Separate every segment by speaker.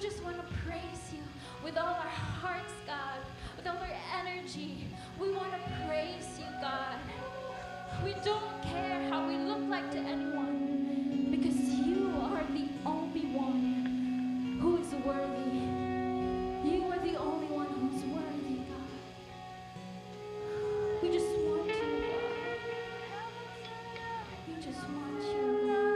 Speaker 1: just want to praise you with all our hearts, God, with all our energy. We want to praise you, God. We don't care how we look like to anyone because you are the only one who is worthy. You are the only one who's worthy, God. We just want you, God. We just want you, God.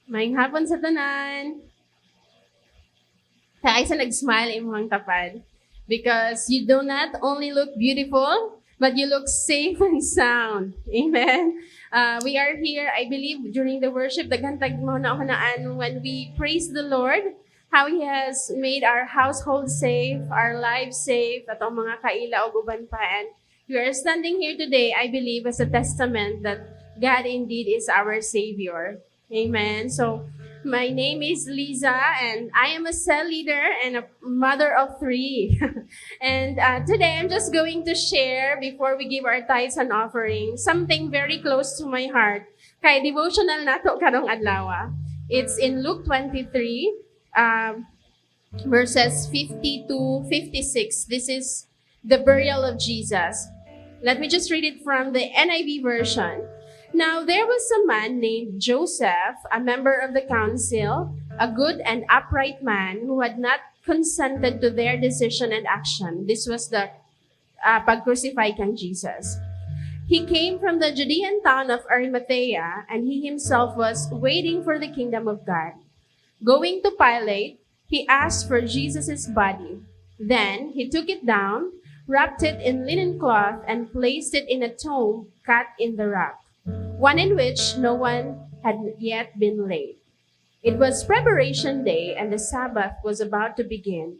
Speaker 2: Maayong hapon sa tanan. Kaya isa nag-smile imong tapad. Because you do not only look beautiful, but you look safe and sound. Amen. We are here, I believe, during the worship, daghantag mo na when we praise the Lord, how He has made our household safe, our lives safe, at ang mga kaila o uban pa. And we are standing here today, I believe, as a testament that God indeed is our Savior. Amen. So, my name is Liza, and I am a cell leader and a mother of 3. And today, I'm just going to share, before we give our tithes and offering, something very close to my heart. Kay devotional nato karong adlaw. It's in Luke 23, verses 50 to 56. This is the burial of Jesus. Let me just read it from the NIV version. Now there was a man named Joseph, a member of the council, a good and upright man who had not consented to their decision and action. This was the pag-crucify kang Jesus. He came from the Judean town of Arimathea, and he himself was waiting for the kingdom of God. Going to Pilate, he asked for Jesus' body. Then he took it down, wrapped it in linen cloth, and placed it in a tomb cut in the rock, one in which no one had yet been laid. It was preparation day, and the Sabbath was about to begin.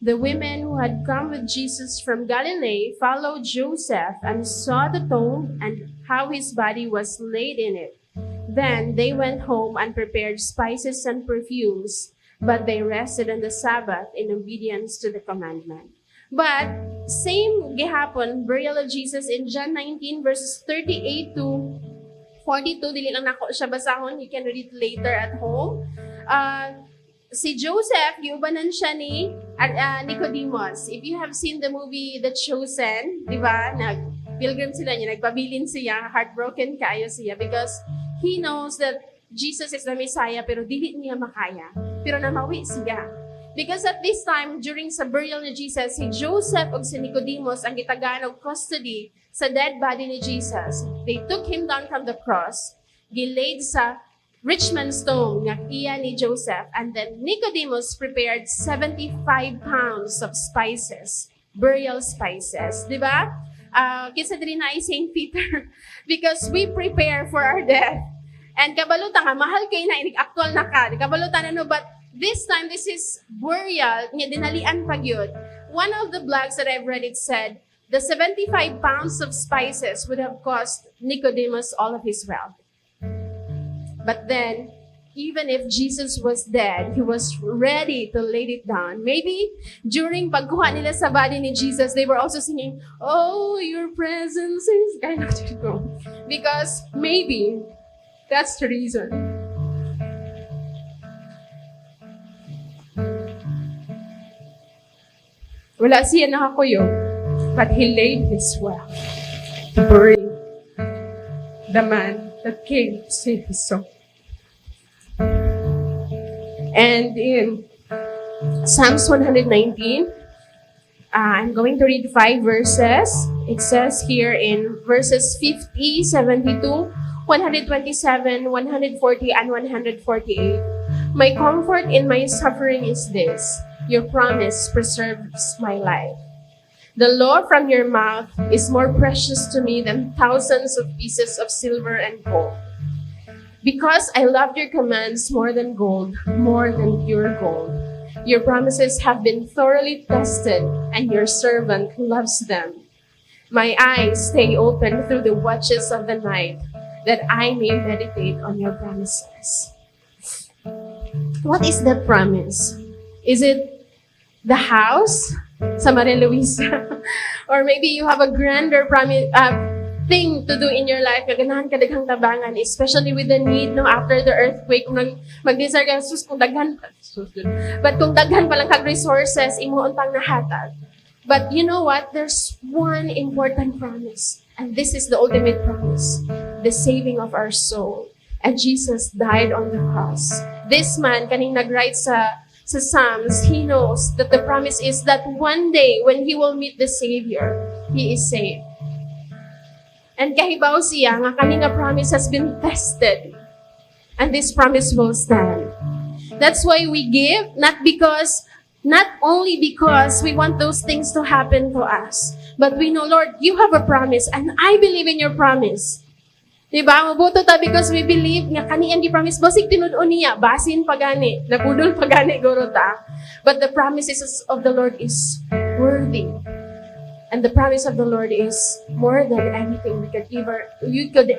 Speaker 2: The women who had come with Jesus from Galilee followed Joseph and saw the tomb and how his body was laid in it. Then they went home and prepared spices and perfumes, but they rested on the Sabbath in obedience to the commandment. But same gihapon, burial of Jesus in John 19 verses 38 to 42, dili lang nako siya basahon. You can read it later at home. Si Joseph, giubanan siya ni Nicodemus. If you have seen the movie The Chosen, di ba? Nag-pilgrim sila niya, nagpabilin siya, heartbroken kayo siya because he knows that Jesus is the Messiah pero dili niya makaya. Pero namawi siya. Because at this time, during sa burial ni Jesus, si Joseph ug si Nicodemus ang gitagaan og custody sa dead body ni Jesus. They took him down from the cross, gilaid sa rich man's tomb nga iya ni Joseph, and then Nicodemus prepared 75 pounds of spices, burial spices. Di ba? Kinsa diri na ay St. Peter because we prepare for our death. And kabalutan nga, mahal kay na, actual na ka. Kabalutan ano, but this time, this is burial, nga dinalian pag yun. One of the blogs that I've read, it said, the 75 pounds of spices would have cost Nicodemus all of his wealth. But then, even if Jesus was dead, he was ready to lay it down. Maybe during pagkuha nila sa body ni Jesus, they were also singing, "Oh, your presence is kind of to go." Because maybe that's the reason. Wala siya nakakuyo, but he laid his wealth to bury the man that came to save his soul. And in Psalms 119, I'm going to read 5 verses. It says here in verses 50, 72, 127, 140, and 148, "My comfort in my suffering is this: your promise preserves my life. The law from your mouth is more precious to me than thousands of pieces of silver and gold. Because I loved your commands more than gold, more than pure gold. Your promises have been thoroughly tested, and your servant loves them. My eyes stay open through the watches of the night, that I may meditate on your promises." What is that promise? Is it the house sa Maria Luisa? Or maybe you have a grander thing to do in your life, ganahan ka daghang tabangan, especially with the need no after the earthquake, kung mag-desire ka, sus, kung daghan but kung daghan pa lang kag resources, imo untang nahatag. But you know what? There's one important promise, and this is the ultimate promise: the saving of our soul. And Jesus died on the cross. This man, kaning nag-write sa Psalms, he knows that the promise is that one day when he will meet the Savior, he is saved. And kahibaw siya nga kani nga promise has been tested. and this promise will stand. That's why we give, not only because we want those things to happen to us, but we know, Lord, you have a promise, and I believe in your promise. Diba? Mabuto ta because we believe nga kaniyan gi promise basig tinud-on niya, basin pagani, napudol pagani guro ta. But the promises of the Lord is worthy. And the promise of the Lord is more than anything we could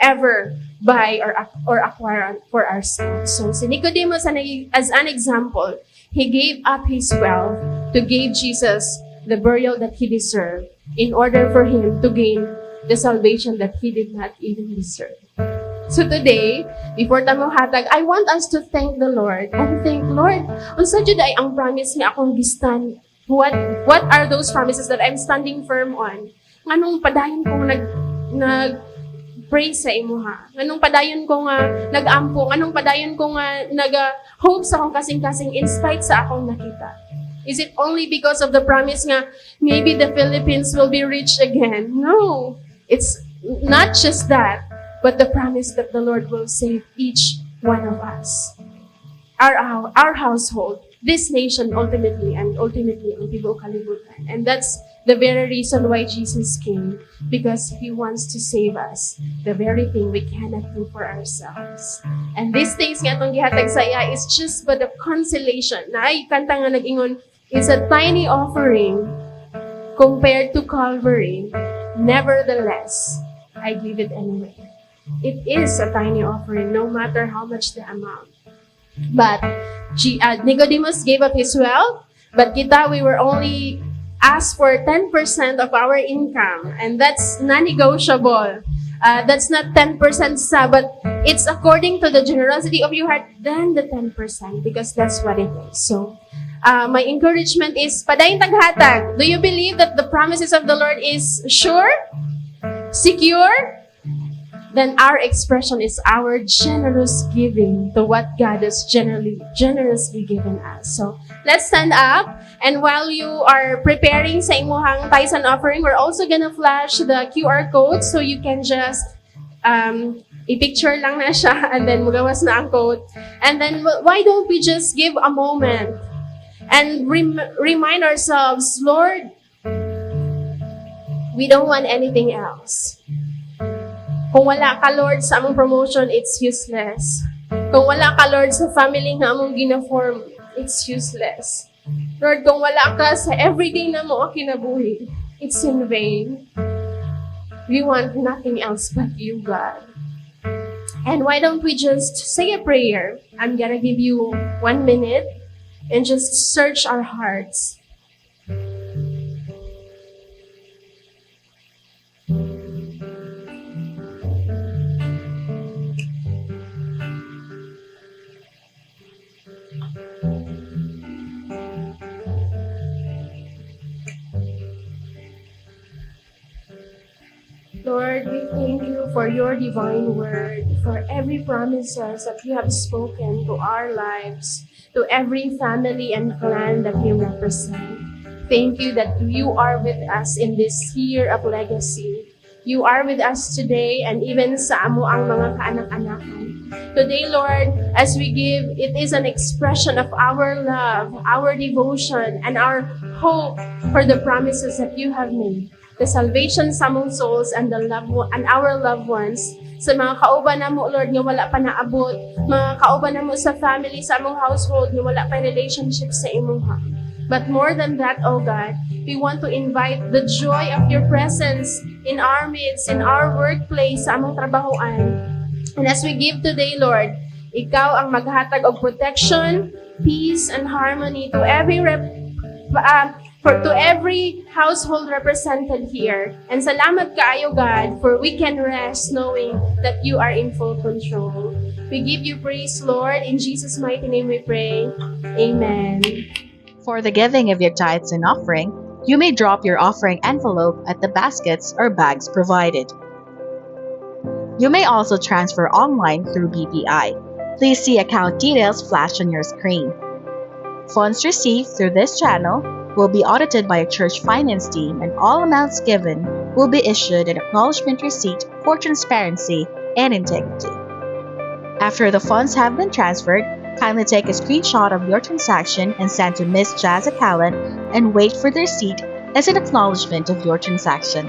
Speaker 2: ever buy or acquire for ourselves. So si Nicodemus, as an example, he gave up his wealth to give Jesus the burial that he deserved in order for him to gain the salvation that he did not even deserve. So today, before tamo hatag, I want us to thank the Lord and think, Lord, unsa jud ay ang promise nga akong gistan? What are those promises that I'm standing firm on? Anong padayon kong nag-pray sa imuha? Anong padayon ko nga nag-ampong? Anong padayon ko nga nag-hope sa akong kasing-kasing in spite sa akong nakita? Is it only because of the promise nga maybe the Philippines will be rich again? No. It's not just that, but the promise that the Lord will save each one of us. Our household, this nation ultimately ang tibuok kalibutan. And that's the very reason why Jesus came, because He wants to save us, the very thing we cannot do for ourselves. And these things nga itong gihatag sa iya is just but a consolation. Na ay kanta nga nag-ingon, it's a tiny offering compared to Calvary. Nevertheless, I give it anyway. It is a tiny offering, no matter how much the amount. But Nicodemus gave up his wealth, but we were only asked for 10% of our income, and that's non-negotiable. That's not 10% but it's according to the generosity of your heart, then the 10%, because that's what it is. So, my encouragement is, padayon taghatag. Do you believe that the promises of the Lord is sure? Secure? Then our expression is our generous giving to what God has generously given us. So, let's stand up. And while you are preparing sa imuhang tithes and offering, we're also gonna flash the QR code so you can just i-picture lang na siya and then magawas na ang code. And then, why don't we just give a moment and remind ourselves, Lord, we don't want anything else. Kung wala ka, Lord, sa among promotion, it's useless. Kung wala ka, Lord, sa family na among gina-form, it's useless. Lord, kung wala ka sa everyday na mo kinabuhi, it's in vain. We want nothing else but you, God. And why don't we just say a prayer? I'm gonna give you 1 minute and just search our hearts. Lord, we thank you for your divine word, for every promises that you have spoken to our lives, to every family and clan that you represent. Thank you that you are with us in this year of legacy. You are with us today and even sa amo ang mga kaanak-anakan. Today, Lord, as we give, it is an expression of our love, our devotion, and our hope for the promises that you have made. The salvation sa among souls and our loved ones, sa mga kauban namo, Lord, nga wala pa naabot, mga kauban namo sa family, sa among household, nga wala pa relationship sa imong ha. But more than that, oh God, we want to invite the joy of your presence in our midst, in our workplace, sa among trabahoan. And as we give today, Lord, ikaw ang maghatag og protection, peace, and harmony to every household represented here. And salamat kaayo, God, for we can rest knowing that you are in full control. We give you praise, Lord. In Jesus' mighty name we pray. Amen.
Speaker 3: For the giving of your tithes and offering, you may drop your offering envelope at the baskets or bags provided. You may also transfer online through BPI. Please see account details flashed on your screen. Funds received through this channel will be audited by a church finance team, and all amounts given will be issued an acknowledgement receipt for transparency and integrity. After the funds have been transferred, kindly take a screenshot of your transaction and send to Miss Jazz Account and wait for the receipt as an acknowledgement of your transaction.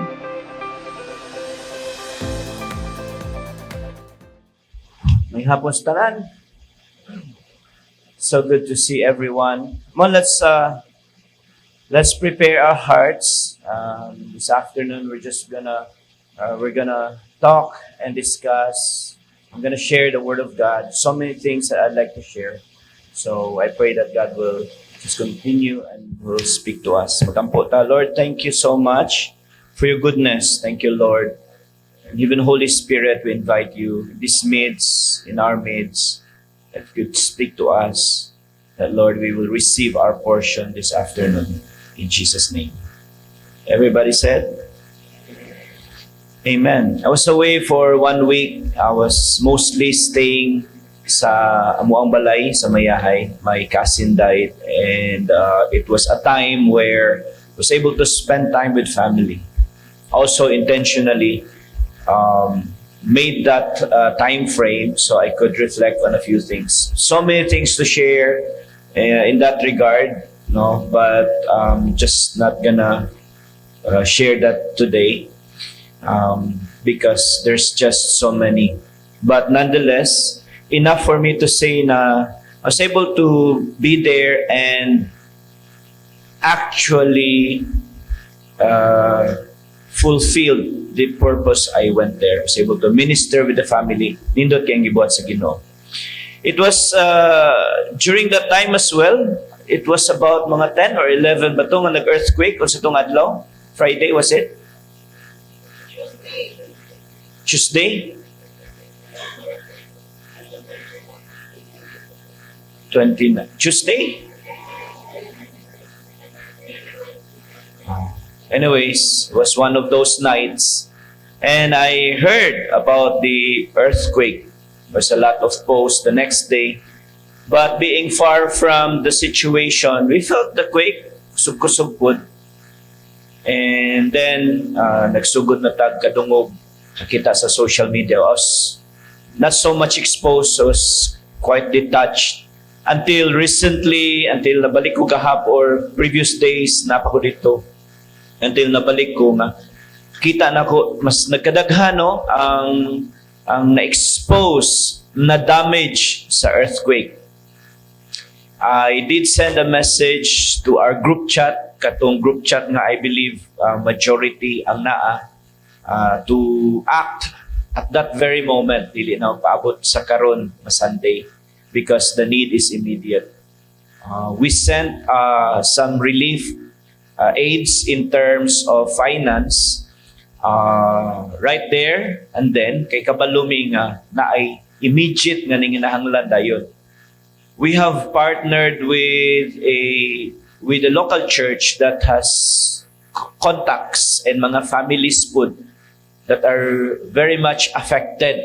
Speaker 4: May hapon sa tanan. So good to see everyone. Come on, let's prepare our hearts. This afternoon we're gonna talk and discuss. I'm gonna share the word of God. So many things that I'd like to share. So I pray that God will just continue and will speak to us. Magampo ta. Lord, thank you so much for your goodness. Thank you, Lord. And even Holy Spirit, we invite you in this midst, in our midst, that you could speak to us. That, Lord, we will receive our portion this afternoon. In Jesus' name. Everybody said? Amen. I was away for 1 week. I was mostly staying sa Amuang Balay, sa Mayahay. My cousin died, and it was a time where I was able to spend time with family. Also intentionally made that time frame so I could reflect on a few things. So many things to share in that regard, no, but just not gonna share that today. Because there's just so many. But nonetheless, enough for me to say na I was able to be there and actually fulfilled the purpose I went there. I was able to minister with the family. Nindot kayong gibuhat sa Ginoo. It was during that time as well. It was about mga 10 or 11 ba ito nga nag-earthquake o sa itong adlaw? Friday, was it? Tuesday? 29. Tuesday? Anyways, it was one of those nights. And I heard about the earthquake. There was a lot of posts the next day. But being far from the situation, we felt the quake, kusog-kusog. And then, nagsugod na tag kadungog. Nakita sa social media. I was not so much exposed. I was quite detached. Until recently, until nabalik ko kahap or previous days, napako dito. Until nabalik ko nga, kita na ko, mas nagkadaghan no, ang na-expose na damage sa earthquake. I did send a message to our group chat, katong group chat nga I believe majority ang naa to act at that very moment, dili na paabot sa karon na Sunday because the need is immediate. We sent some relief aids in terms of finance right there and then kay kabalumi nga na ay immediate nga ninginahanglan dayon. We have partnered with a local church that has contacts and mga families po that are very much affected.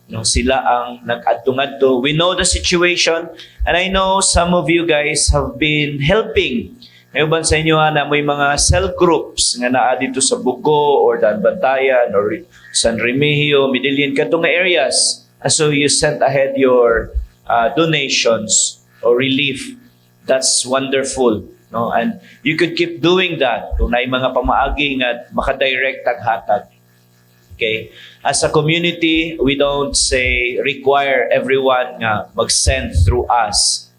Speaker 4: No, sila ang nag-adto-ngadto. We know the situation and I know some of you guys have been helping. Ngayon sa inyo na may mga cell groups nga naa dito sa Bugo or Danbantayan or San Remigio, Midillion, katong areas. So you sent ahead your donations or relief. That's wonderful. No? And you could keep doing that kung may mga pamaagi nga makadirect ang hatag. Okay? As a community, we don't say require everyone nga mag-send through us.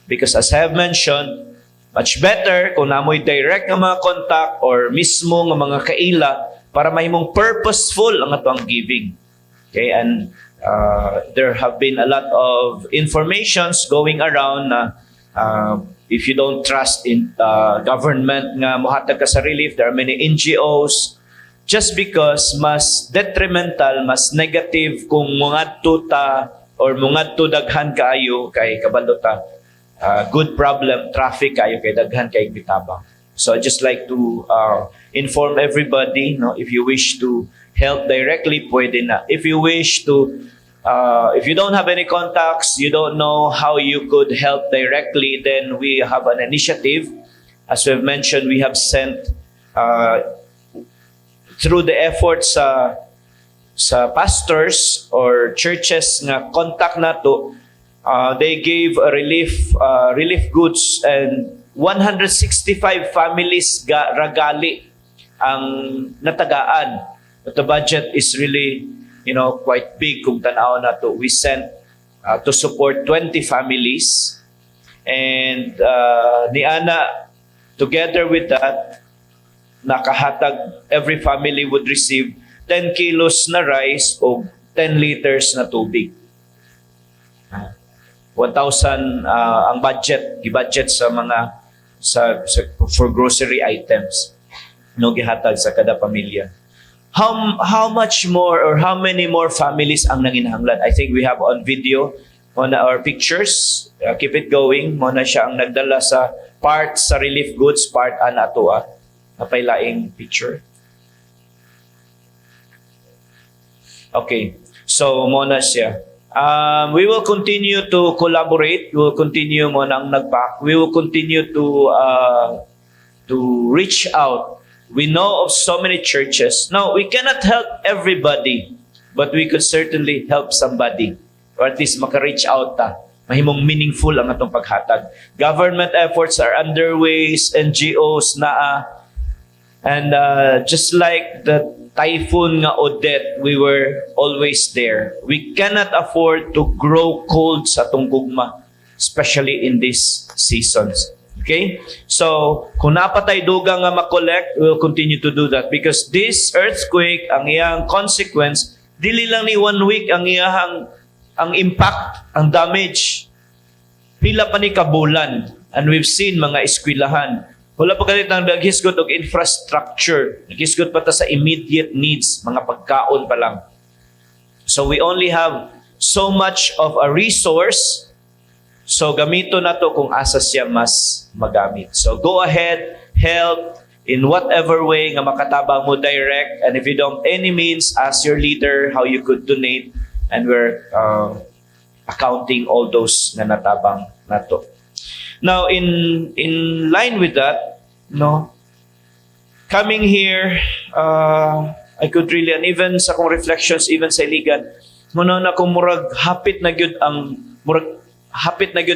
Speaker 4: Because as I have mentioned, much better kung namoy direct nga mga contact or mismo nga mga kaila para mahimong purposeful ang ato ang giving. Okay? And there have been a lot of informations going around na if you don't trust in government nga mohatag ka sa relief, there are many NGOs just because mas detrimental, mas negative kung mungadto ta or mungadto daghan kaayo kay kabalota. Good problem, traffic kayo kay daghan kay bitabang. So I just like to inform everybody, no, if you wish to help directly, pwede na. If you wish to, if you don't have any contacts, you don't know how you could help directly, then we have an initiative. As we've mentioned, we have sent through the efforts sa pastors or churches nga contact nato, they gave a relief goods, and 165 families ragali ang natagaan. But the budget is really, quite big kung tanaw na to. We sent to support 20 families. And ni Ana, together with that, nakahatag, every family would receive 10 kilos na rice o 10 liters na tubig. 1,000 ang budget sa mga for grocery items no gihatag sa kada pamilya. How much more or how many more families ang nanginahanglan? I think we have on video on our pictures. Keep it going. Muna siya ang nagdala sa part sa relief goods, part ana atoa. Napailaing picture. Okay. So muna siya. We will continue to collaborate. We will continue mo nang nagpack. We will continue to reach out. We know of so many churches. Now, we cannot help everybody, but we could certainly help somebody. Or at least maka-reach out ta. Mahimong meaningful ang atong paghatag. Government efforts are underway, NGOs naa. And just like the typhoon nga Odette, we were always there. We cannot afford to grow cold sa atong gugma, especially in these seasons. Okay? So, kung napatay dugang nga makollect, we'll continue to do that because this earthquake, ang iyang consequence, dili lang ni 1 week ang iyang ang impact, ang damage. Pila pa ni kabulan. And we've seen mga eskwelahan. Wala pa ganit ang naghisgot og infrastructure. Naghisgot pa ta sa immediate needs, mga pagkaon pa lang. So we only have so much of a resource. So gamito na to kung asa siya mas magamit. So go ahead, help in whatever way nga makatabang mo direct. And if you don't any means, ask your leader how you could donate. And we're accounting all those na natabang na to. Now, in line with that, coming here, I could really, and even sa kong reflections, even sa iligan, muna na kung hapit na gyud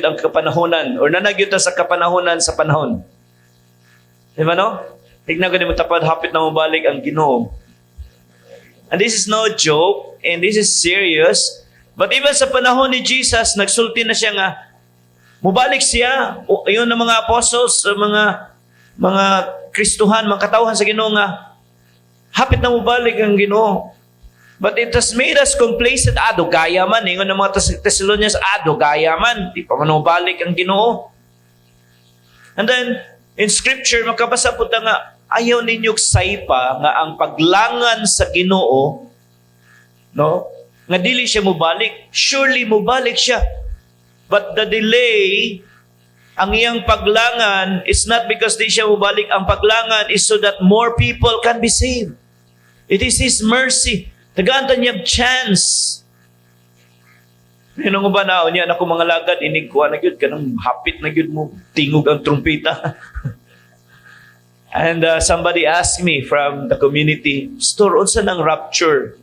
Speaker 4: ang kapanahonan, or nanagyud ta sa kapanahonan sa panahon. Di ba no? Tignan ko mo tapad, hapit na mabalik ang Ginoo. And this is no joke, and this is serious. But even sa panahon ni Jesus, nagsulti na siya nga, mubalik siya, yun ng mga apostles, mga Kristuhan, mga katauhan sa Ginoo nga, hapit na mubalik ang Ginoo. But it has made us complacent. Gaya man. Ingon ng mga Thessalonians, gaya man. Di pa man mubalik ang Ginoo. And then, in Scripture, makabasa po nga, ayaw ninyong saypa nga ang paglangan sa Ginoo, nga dili siya mubalik. Surely mubalik siya. But the delay, ang iyang paglangan is not because di siya mubalik. Ang paglangan is so that more people can be saved. It is His mercy. Tagaan niya chance. Yun ang ba na niya, ako mga lagad, inigkuha na yun, kanang hapit na yun mo, tingog ang trumpita. And somebody asked me from the community, Pastor, unsa ng rapture?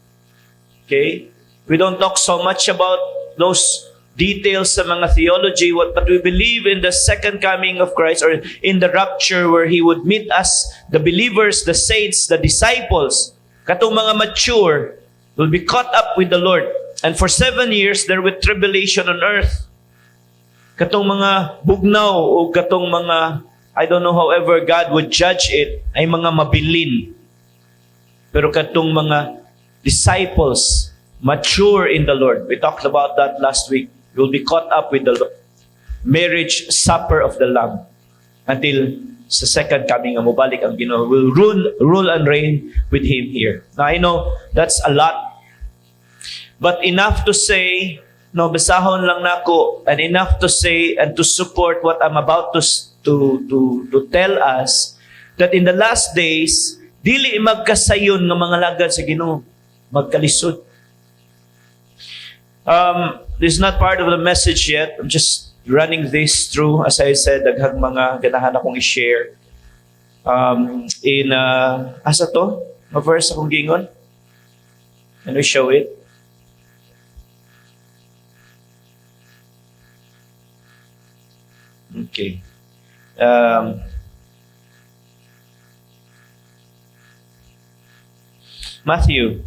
Speaker 4: Okay? We don't talk so much about those details sa mga theology, but we believe in the second coming of Christ, or in the rapture where He would meet us, the believers, the saints, the disciples, katong mga mature, will be caught up with the Lord. And for 7 years, there will tribulation on earth. Katong mga bugnaw o katong mga, I don't know however God would judge it, ay mga mabilin. Pero katong mga disciples, mature in the Lord. We talked about that last week. Will be caught up with the marriage supper of the Lamb until sa second coming ang mubalik ang Ginoo. Will rule and reign with Him here. Now I know that's a lot, but enough to say, basahon lang nako, and enough to say and to support what I'm about to tell us, that in the last days dili magkasayon ng mga lagad sa Ginoo, magkalisod. This is not part of the message yet. I'm just running this through. As I said, daghang mga ganahan akong i-share. Asa to? Ma verse akong gingon? Can we show it? Okay. Matthew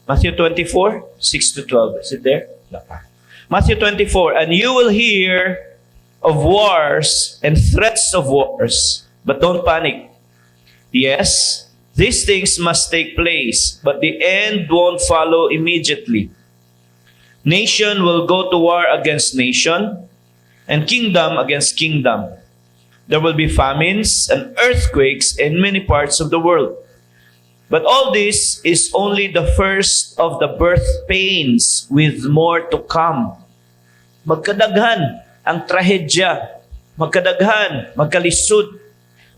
Speaker 4: 24, 6 to 12. Is it there? No. Matthew 24, and you will hear of wars and threats of wars, but don't panic. Yes, these things must take place, but the end won't follow immediately. Nation will go to war against nation, and kingdom against kingdom. There will be famines and earthquakes in many parts of the world. But all this is only the first of the birth pains, with more to come. Magkadaghan ang trahedya, magkadaghan, magkalisod.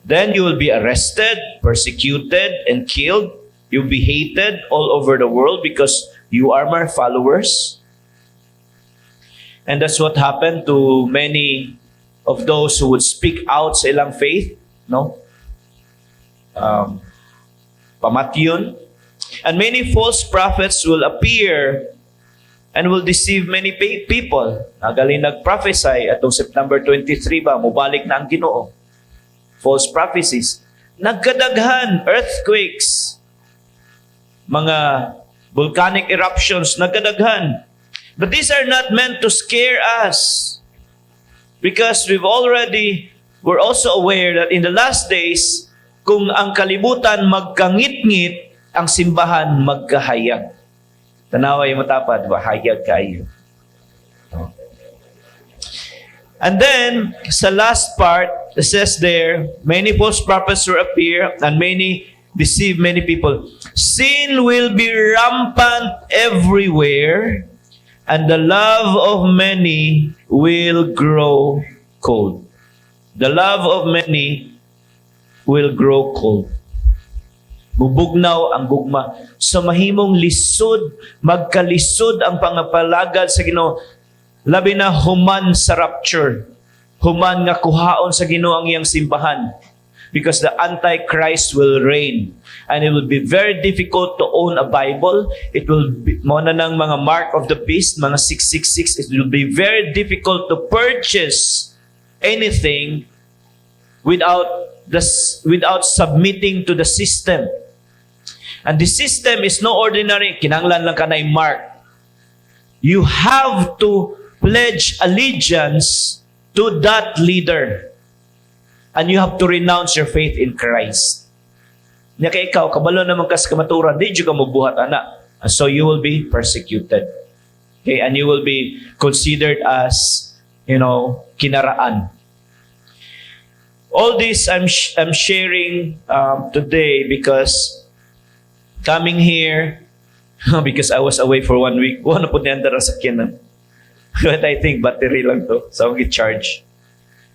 Speaker 4: Then you will be arrested, persecuted, and killed. You'll be hated all over the world because you are my followers. And that's what happened to many of those who would speak out sa ilang faith, no? Pamatyon. And many false prophets will appear and will deceive many people. Nagaling nag-prophesy atong September 23 ba, mubalik na ang Ginoo. False prophecies. Nagkadaghan, earthquakes, mga volcanic eruptions, nagkadaghan. But these are not meant to scare us. Because we're also aware that in the last days, kung ang kalibutan magkangit-ngit, ang simbahan magkahayag. Tanawa yung matapad, hayag kayo. And then, sa last part, it says there, many false prophets will appear and many deceive many people. Sin will be rampant everywhere, and the love of many will grow cold. The love of many will grow cold. Bubugnaw ang gugma. So mahimong lisod, magkalisod ang pangapalagad sa Ginoo. Labi na human sa rapture. Human nga kuhaon sa Ginoo ang iyang simbahan. Because the Antichrist will reign. And it will be very difficult to own a Bible. It will be, muna ng mga mark of the beast, mga 666, it will be very difficult to purchase anything without submitting to the system. And the system is no ordinary, kinanglan lang ka na mark. You have to pledge allegiance to that leader. And you have to renounce your faith in Christ. Nya kay ikaw, kabalo naman kas kamaturan, di ka mabuhat, anak. And so you will be persecuted. Okay, and you will be considered as, kinaraan. All this I'm sharing today because coming here, because I was away for 1 week, wala po niyan dara sa kinan. But I think battery lang to, so I'll get charged.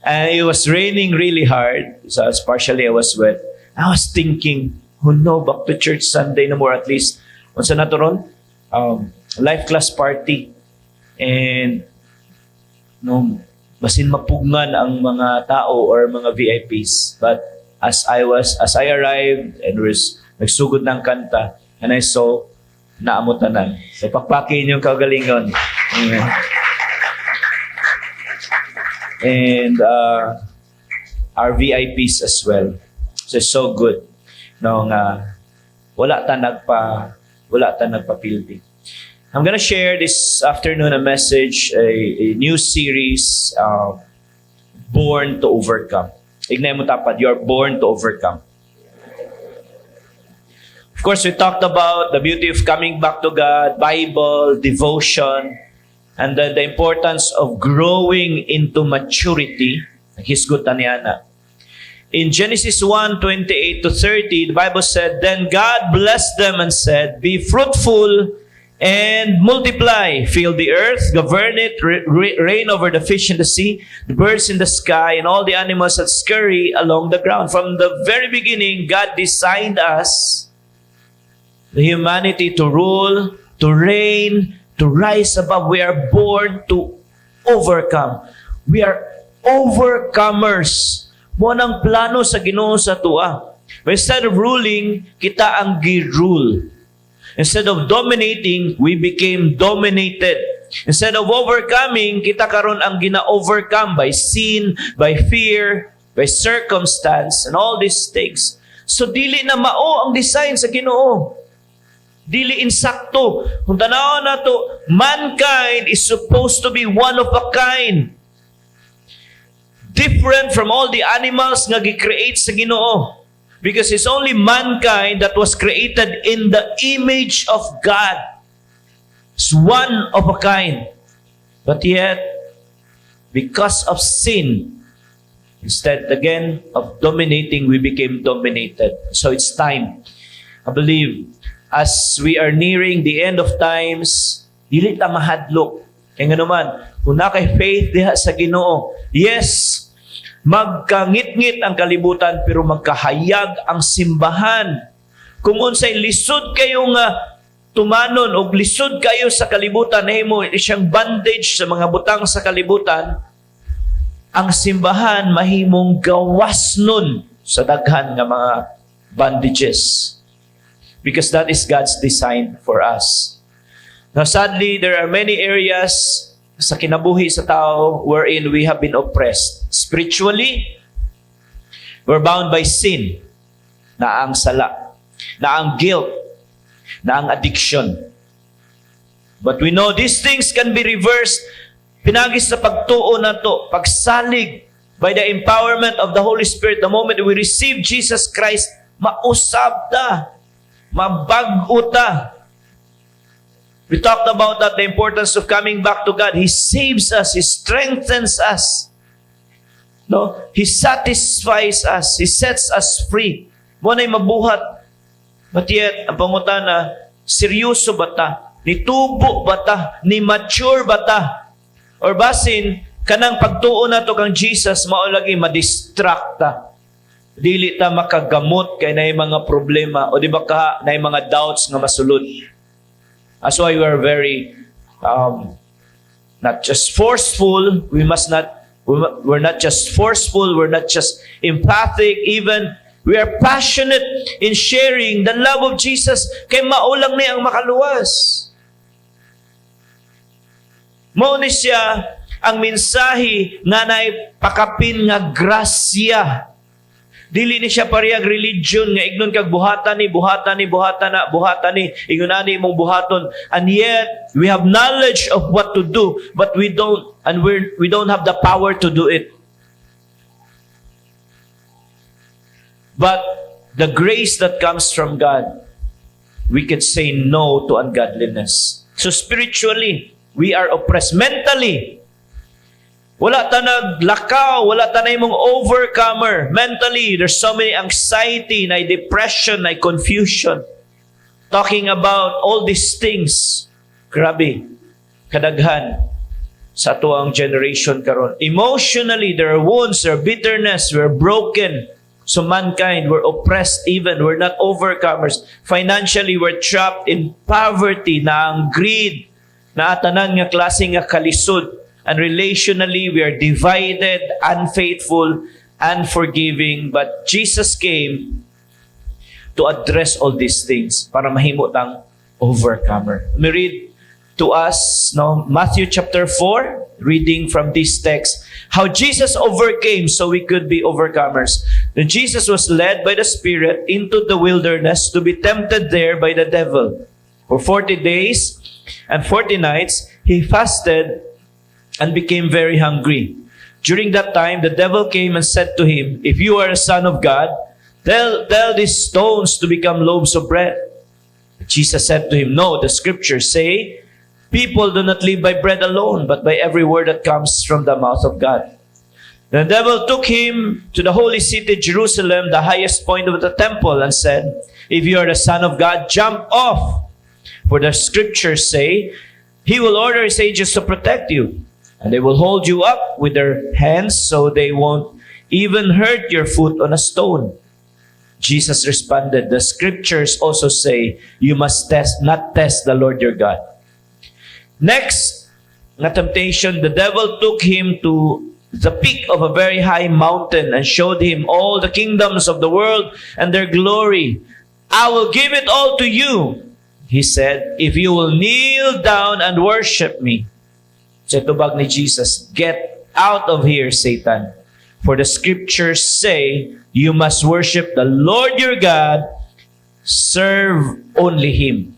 Speaker 4: And it was raining really hard, so partially I was wet. I was thinking, oh no, back to church Sunday na more at least. Unsa na to ron? Life class party. And basin mapugngan ang mga tao or mga VIPs. But as I arrived and nagsugod ng kanta, and I saw naamutanan. So pakpakin yung kagalingon. Amen. And our VIPs as well. So it's so good. Wala ta nagpapildi. I'm gonna share this afternoon a message, a new series, Born to Overcome. Ignay mo tapad, you're born to overcome. Of course, we talked about the beauty of coming back to God, Bible, devotion, and then the importance of growing into maturity. Hisgutan niya na. In Genesis 1:28 to 30, the Bible said, Then God blessed them and said, Be fruitful and multiply, fill the earth, govern it, reign over the fish in the sea, the birds in the sky, and all the animals that scurry along the ground. From the very beginning, God designed us, the humanity, to rule, to reign, to rise above. We are born to overcome. We are overcomers. Mo nang plano sa Ginoo sa tuwa. But instead of ruling, kita ang gi-rule. Instead of dominating, we became dominated. Instead of overcoming, kita karon ang gina-overcome by sin, by fear, by circumstance, and all these things. So dili na mao ang design sa Ginoo. Dili insakto. Kung tanaw na to, mankind is supposed to be one of a kind. Different from all the animals nga gi-create sa Ginoo. Because it's only mankind that was created in the image of God. It's one of a kind. But yet, because of sin, instead again of dominating, we became dominated. So it's time. I believe, as we are nearing the end of times, dili ta mahadlok. Kaya nga naman, kung na kay faith diha sa Ginoo, yes, magkangit-ngit ang kalibutan pero magkahayag ang simbahan. Kung unsay lisod kayo nga tumanon o lisod kayo sa kalibutan, nahimo siyang bandage sa mga butang sa kalibutan, ang simbahan mahimong gawas nun sa daghan nga mga bandages. Because that is God's design for us. Now sadly, there are many areas sa kinabuhi sa tao wherein we have been oppressed. Spiritually, we're bound by sin, na ang sala, na ang guilt, na ang addiction. But we know these things can be reversed pinagis sa pagtuo na to, pagsalig by the empowerment of the Holy Spirit. The moment we receive Jesus Christ, mausab ta, mabag-o ta. We talked about that, the importance of coming back to God. He saves us. He strengthens us. No? He satisfies us. He sets us free. Mo na'y mabuhat. But yet, ang pangutana, seryoso ba ta? Nitubo ba ta? Ni mature ba ta? Or basin, kanang pagtuo na to kang Jesus, maulagi madistract ta. Dili ta makagamot kay na mga problema. O di ba ka, na mga doubts nga masulod. That's why we are very, not just forceful. We're not just forceful. We're not just empathic. Even we are passionate in sharing the love of Jesus. Kay maulang ni ang makaluwas. Mao ni siya ang mensahe nga nay pakapin nga grasya. Dili ni siya parehag religion nga ignon kag buhatan ni ignon ani mong buhaton, and yet we have knowledge of what to do but we don't have the power to do it. But the grace that comes from God, we can say no to ungodliness. So spiritually, we are oppressed. Mentally, wala ta naglakaw, wala ta na imong overcomer. Mentally, there's so many anxiety, na depression, na confusion. Talking about all these things. Grabe, kadaghan sa tuang generation karon. Emotionally, there are wounds, there are bitterness, we're broken. So mankind, we're oppressed even. We're not overcomers. Financially, we're trapped in poverty, na ang greed, na atanan nga klase nga kalisod. And relationally, we are divided, unfaithful, unforgiving. But Jesus came to address all these things para mahimo tang overcomer. Let me read to us, Matthew chapter 4, reading from this text, how Jesus overcame so we could be overcomers. Then Jesus was led by the Spirit into the wilderness to be tempted there by the devil. For 40 days and 40 nights, he fasted and became very hungry. During that time, the devil came and said to him, "If you are a son of God, tell these stones to become loaves of bread." Jesus said to him, "No, the scriptures say, people do not live by bread alone, but by every word that comes from the mouth of God." The devil took him to the holy city, Jerusalem, the highest point of the temple, and said, "If you are the Son of God, jump off. For the scriptures say, He will order His angels to protect you, and they will hold you up with their hands so they won't even hurt your foot on a stone." Jesus responded, "The scriptures also say, you must not test the Lord your God." Next, na temptation, the devil took him to the peak of a very high mountain and showed him all the kingdoms of the world and their glory. I will give it all to you, he said, if you will kneel down and worship me. Sa tubag ni Jesus, get out of here, Satan. For the scriptures say, you must worship the Lord your God, serve only him.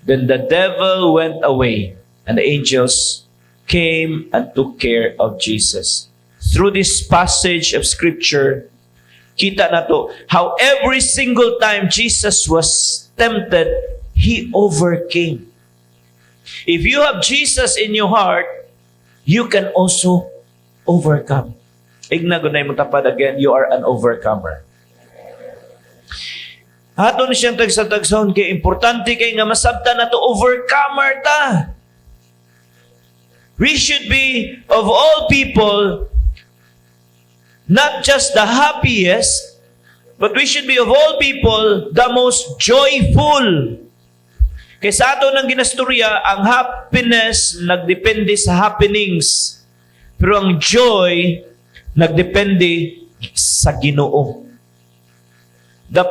Speaker 4: Then the devil went away, and the angels came and took care of Jesus. Through this passage of scripture, kita na to, how every single time Jesus was tempted, he overcame. If you have Jesus in your heart, you can also overcome. Igna gunay mo tapad again, you are an overcomer. Aton siyang tagsa-tagsahon kay importante kay nga masabtan na to, overcomer ta. We should be, of all people, not just the happiest, but we should be, of all people, the most joyful. Kaya sa ato ng ginastorya, ang happiness nagdepende sa happenings. Pero ang joy nagdepende sa Ginoo. The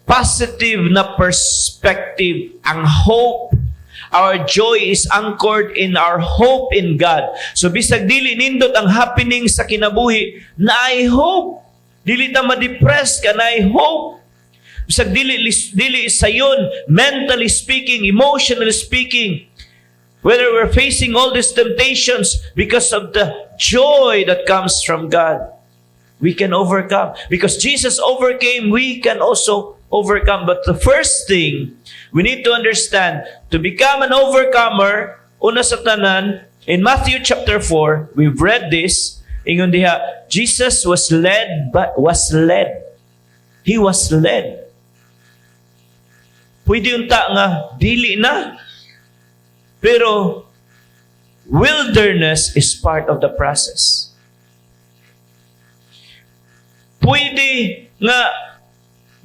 Speaker 4: positive na perspective, ang hope, our joy is anchored in our hope in God. So bisag dili nindot ang happening sa kinabuhi, na I hope. Dili ta ma-depress ka, na I hope. Bisag dili sayon, mentally speaking, emotionally speaking, whether we're facing all these temptations, because of the joy that comes from God, we can overcome. Because Jesus overcame, we can also overcome. But the first thing we need to understand, to become an overcomer, una sa tanan, in Matthew chapter 4, we've read this, ingon diha, Jesus was led. He was led. Pwede unta nga, dili na. Pero, wilderness is part of the process. Pwede nga,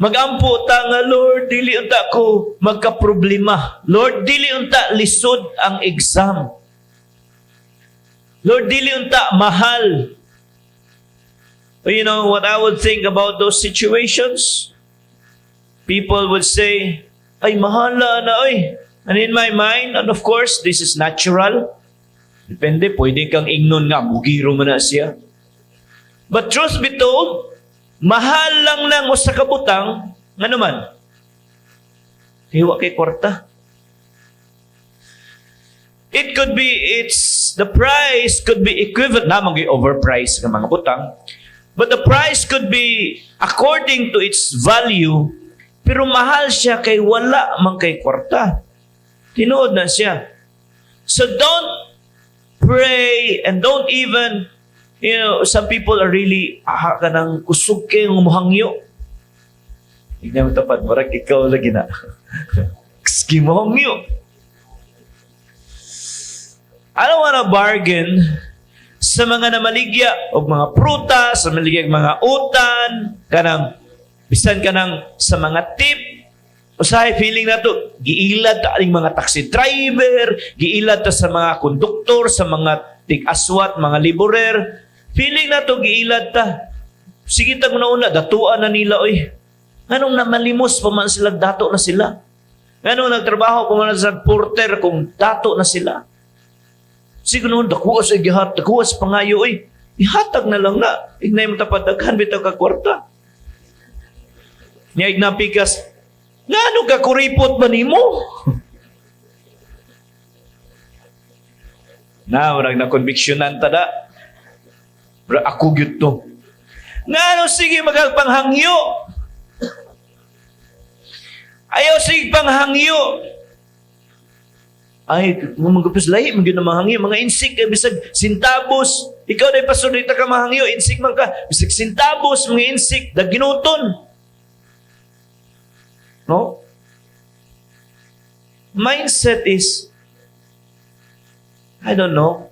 Speaker 4: magampo ta nga, Lord, dili unta ko magka-problema. Lord, dili unta lisod ang exam. Lord, dili unta mahal. You know what I would think about those situations? People would say, ay, mahala na, ay. And in my mind, and of course, this is natural. Depende, pwede kang ignon nga, bugiro mo na siya. But truth be told, mahal lang mo sa kabutang, nga naman, hiwa kay kwarta. It could be, the price could be equivalent, na mag-overprice ng mga butang, but the price could be according to its value, pero mahal siya kay wala man kay kwarta. Tinuod na siya. So don't pray and don't even, some people are really, ka ng kusog kayong umuhangyo. Tignan mo tapat, marag ikaw lagi na. Ski mo hangyo. I don't wanna bargain sa mga namaligya o mga prutas, sa maligya mga utan, kanang bisan kanang sa mga tip, usahay feeling na to, giilad ta aling mga taxi driver, giilad ta sa mga konduktor, sa mga tig-aswat, mga laborer, feeling na to, giilad ta. Sige tag una, datuan na nila, oy. Anong namalimos pa man sila, dato na sila. Anong nagtrabaho pa man sa porter kung dato na sila. Sige noon, dakuha sa igihat, dakuha sa pangayo, oy. Ihatag na lang na. Ignay mo tapadaghan, bitaw ka kwarta. Niya ignapikas, nga ano ka kuripot ba ni mo? Na, marag na convictionan tada. Bro, ako gyud to. Nga ano, sige magagpanghangyo. Ayaw sige panghangyo. Ay, magupos lahi, magyud na mahangyo. Mga insik, bisag sintabos. Ikaw na ipasunita ka mahangyo, insik man ka. Bisag sintabos, mga insik, daginuton. No? Mindset is, I don't know,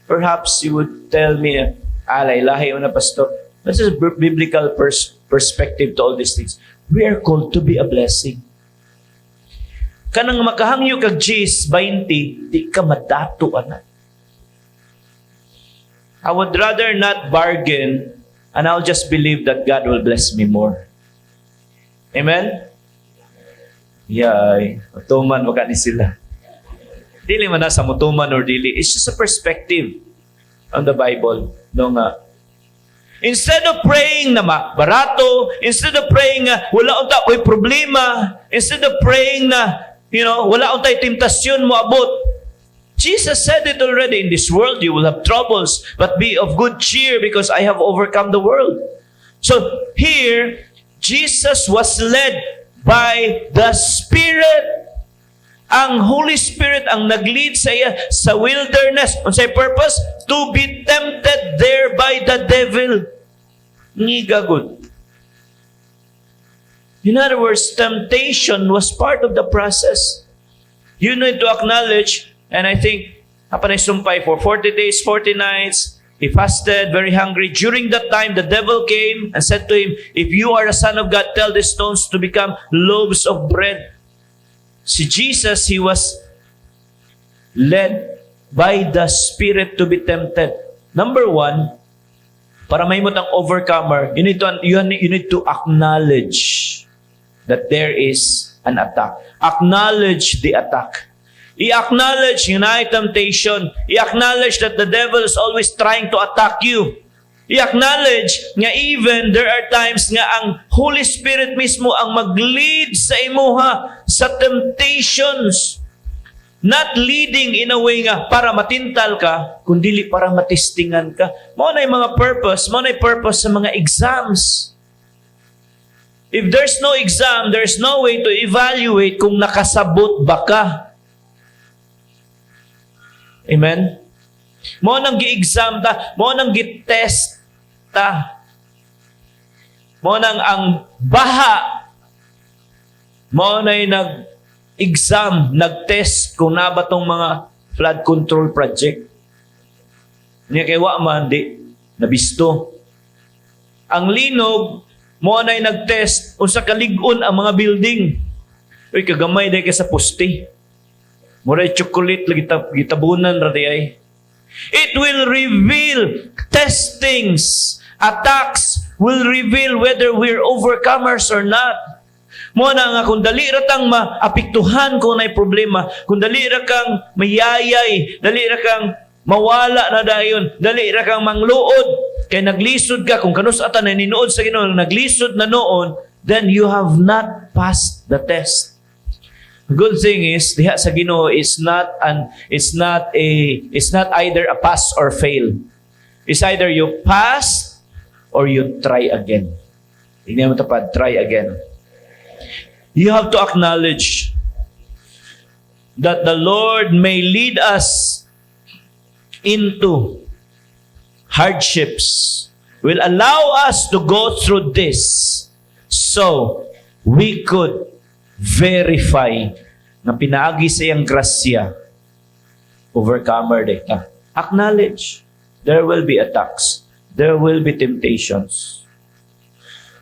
Speaker 4: perhaps you would tell me, alay, lahi na pastor. This is biblical perspective to all these things. We are called to be a blessing. Kanang makahangyo kag Gs 20, di ka madato ana. I would rather not bargain and I'll just believe that God will bless me more. Amen? Yay. Mutuman, waka ni sila. Dili man na sa mutuman or dili. It's just a perspective on the Bible. No nga. Instead of praying na barato, instead of praying na wala unta ko'y problema, instead of praying na, wala untay temptasyon mo abot, Jesus said it already, in this world you will have troubles, but be of good cheer because I have overcome the world. So here, Jesus was led by the Spirit. Ang Holy Spirit ang nag-lead sa iya sa wilderness. Unsay purpose? To be tempted there by the devil. Ngigagod. In other words, temptation was part of the process. You need to acknowledge. And I think, hapanay sumpay for 40 days, 40 nights, he fasted, very hungry. During that time, the devil came and said to him, if you are a son of God, tell these stones to become loaves of bread. Si Jesus, he was led by the Spirit to be tempted. Number one, para mahimot ang overcomer, you need to acknowledge that there is an attack. Acknowledge the attack. I-acknowledge yung temptation. I-acknowledge that the devil is always trying to attack you. I-acknowledge nga even there are times nga ang Holy Spirit mismo ang mag-lead sa imuha sa temptations. Not leading in a way nga para matintal ka, kundi para matistingan ka. Mao na yung mga purpose, sa mga exams. If there's no exam, there's no way to evaluate kung nakasabot ba ka. Amen? Mo nang gi-exam ta, mo nang gi-test ta. Mo nang ang baha, mo na'y nag-exam, nag-test kung na ba tong mga flood control project. Niya kay wa man, di, nabisto. Ang linog, mo na'y nag-test, unsa kalig-on ang mga building. Uy, kagamay day ka sa poste. Muray chocolate lagi gitabunan ra di ay. It will reveal testings, attacks will reveal whether we're overcomers or not. Mo na nga kung dali ra tang maapektuhan kung nay problema, kung dali ra kang mayayay, dali ra kang mawala na dayon, dali ra kang mangluod, kay naglisod ka kung kanus ata na ninuod sa Ginoo, naglisod na noon, then you have not passed the test. The good thing is diha sa Ginoo is not either a pass or fail. It's either you pass or you try again. Tingnan mo tapad, try again. You have to acknowledge that the Lord may lead us into hardships, will allow us to go through this so we could verify na pinaagi sa iyang grasya, overcomer data. Acknowledge, there will be attacks. There will be temptations.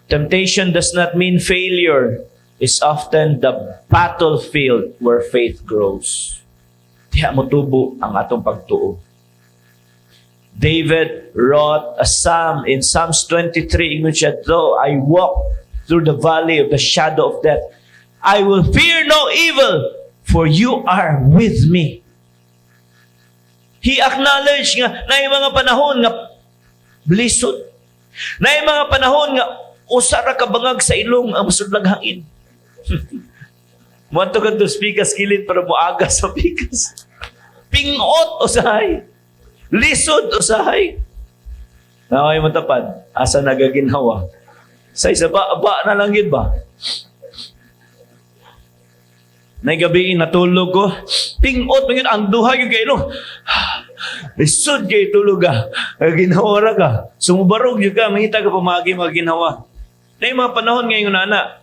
Speaker 4: Temptation does not mean failure. It's often the battlefield where faith grows. Diha mo tubo ang atong pagtuo. David wrote a psalm in Psalms 23, in which though I walk through the valley of the shadow of death, I will fear no evil, for you are with me. He acknowledged nga na yung mga panahon nga blisod. Na yung mga panahon nga usara ka bangag sa ilong ang masudlag hangin. Muadto ka to pikas kilid para moaga sa pikas. Pingot usahay. Lisod usahay. Naway mo tapad, asa nagaginhawa. Sa isa ba na lang yun ba? Nay gabi natulog ko, pingot mo yun, ang duha yung kayo, lisod kayo tulog ka, ginhawa ka, sumubarog yun ka, mahita ka pamagi mga ginhawa. Na yung mga panahon ngayon nana,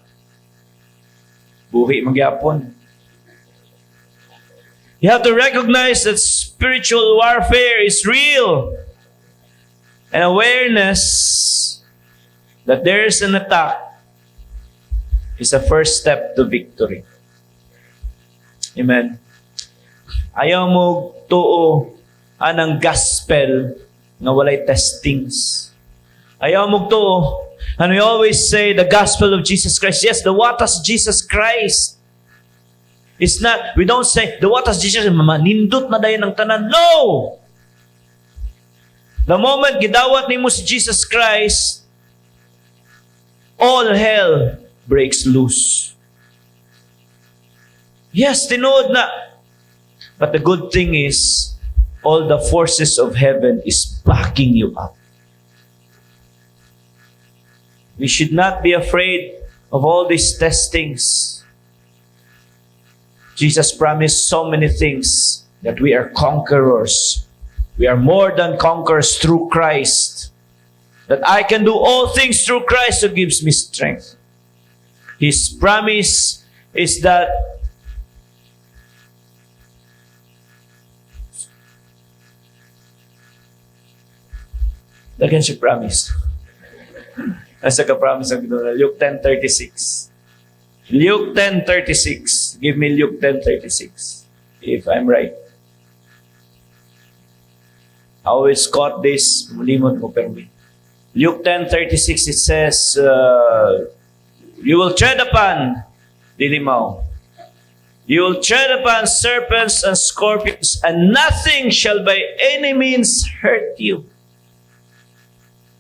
Speaker 4: buhi magyapon. You have to recognize that spiritual warfare is real. And awareness that there is an attack is the first step to victory. Amen. Ayaw mo tuo anang gospel nga walay testings. Ayaw mo to. And we always say the gospel of Jesus Christ. Yes, the what has Jesus Christ. It's not, we don't say, the what has Jesus Christ, manindot na dayon ng tanan. No! The moment gidawat nimo si Jesus Christ, all hell breaks loose. Yes, tinood na. But the good thing is, all the forces of heaven is backing you up. We should not be afraid of all these testings. Jesus promised so many things that we are conquerors. We are more than conquerors through Christ. That I can do all things through Christ who gives me strength. His promise is that Lagyan siya promise. Nasa ka-promise ang gano'n. Luke 10:36. Luke 10:36. Give me Luke 10:36. If I'm right. I always caught this. Mulimot ko pero Luke 10:36 it says, you will tread upon, dilimaw. You will tread upon serpents and scorpions, and nothing shall by any means hurt you.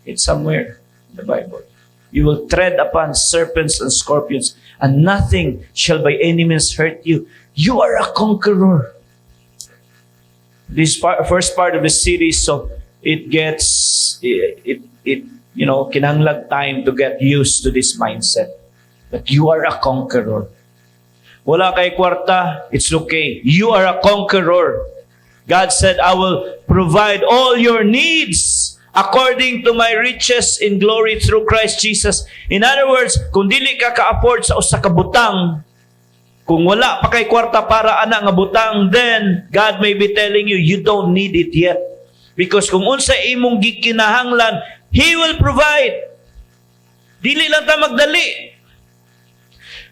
Speaker 4: It's somewhere in the Bible. You will tread upon serpents and scorpions, and nothing shall by any means hurt you. You are a conqueror. This first part of the series, so it gets kinahanglan time to get used to this mindset that you are a conqueror. Wala kay kwarta, it's okay. You are a conqueror. God said, I will provide all your needs according to my riches in glory through Christ Jesus. In other words, kung dili ka ka-afford sa usa ka butang, kung wala pa kay kwarta para ana nga butang, then God may be telling you, you don't need it yet. Because kung unsa imong gikinahanglan, He will provide. Dili lang ta magdali.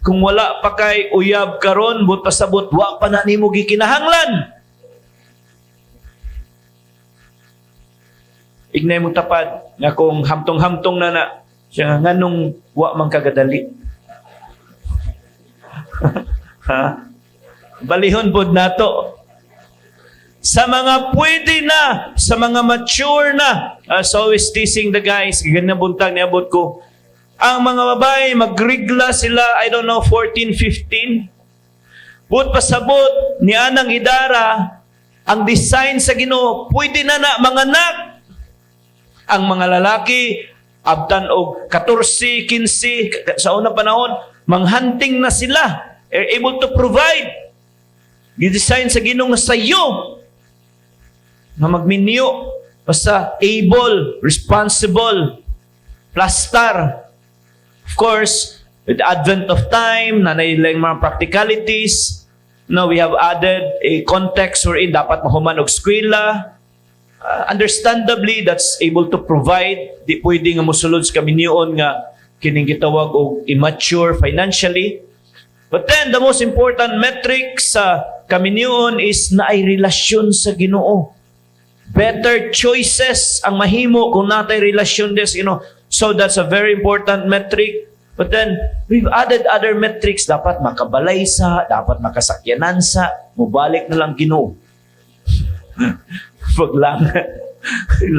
Speaker 4: Kung wala pa kay uyab karon, but pasabot, wa pa na nimo gikinahanglan. Ignay mong tapad nga kung hamtong-hamtong na siya nga nung wa man kagadali. Ha? Balihon pod nato. Sa mga pwede na, sa mga mature na, as always teasing the guys, ganyan buntag niabot ko, ang mga babae, magrigla sila, I don't know, 14, 15. But pasabot, ni Anang Idara, ang design sa Ginoo, pwede na mga anak. Ang mga lalaki, abtan og 14, 15, sa unang panahon, manghunting na sila. Are able to provide. Gidesign sa Ginoo nga sayo na magminyo, basta able, responsible, plastar. Of course, with the advent of time, na nailang mga practicalities, we have added a context wherein dapat mahuman og eskwela. Understandably, that's able to provide. Di pwede nga musulod sa kaminyoon nga kining gitawag og immature financially. But then, the most important metric sa kaminyoon is na ay relasyon sa Ginoo. Better choices ang mahimo kung natay relasyon des, So that's a very important metric. But then, we've added other metrics. Dapat makabalay sa, dapat makasakyanan sa, mubalik na lang Ginoo. Paglangan.